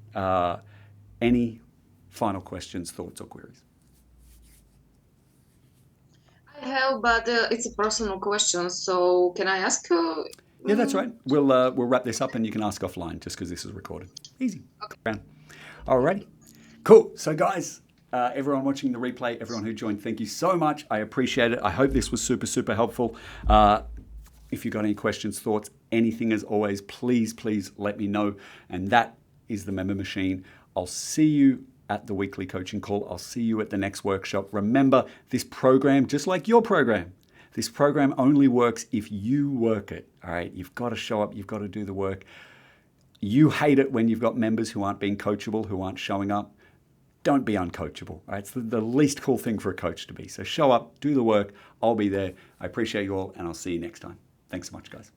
Any final questions, thoughts, or queries? I have, but it's a personal question. So can I ask? Yeah, that's right. We'll wrap this up and you can ask offline just because this is recorded. Easy. Okay. Alrighty. Cool. So, guys, everyone watching the replay, everyone who joined, thank you so much. I appreciate it. I hope this was super, super helpful. If you've got any questions, thoughts, anything, as always, please let me know. And that is the Member Machine. I'll see you at the weekly coaching call. I'll see you at the next workshop. Remember, this program, just like your program, this program only works if you work it. All right, you've got to show up. You've got to do the work. You hate it when you've got members who aren't being coachable, who aren't showing up. Don't be uncoachable. All right, it's the least cool thing for a coach to be. So show up, do the work. I'll be there. I appreciate you all, and I'll see you next time. Thanks so much, guys.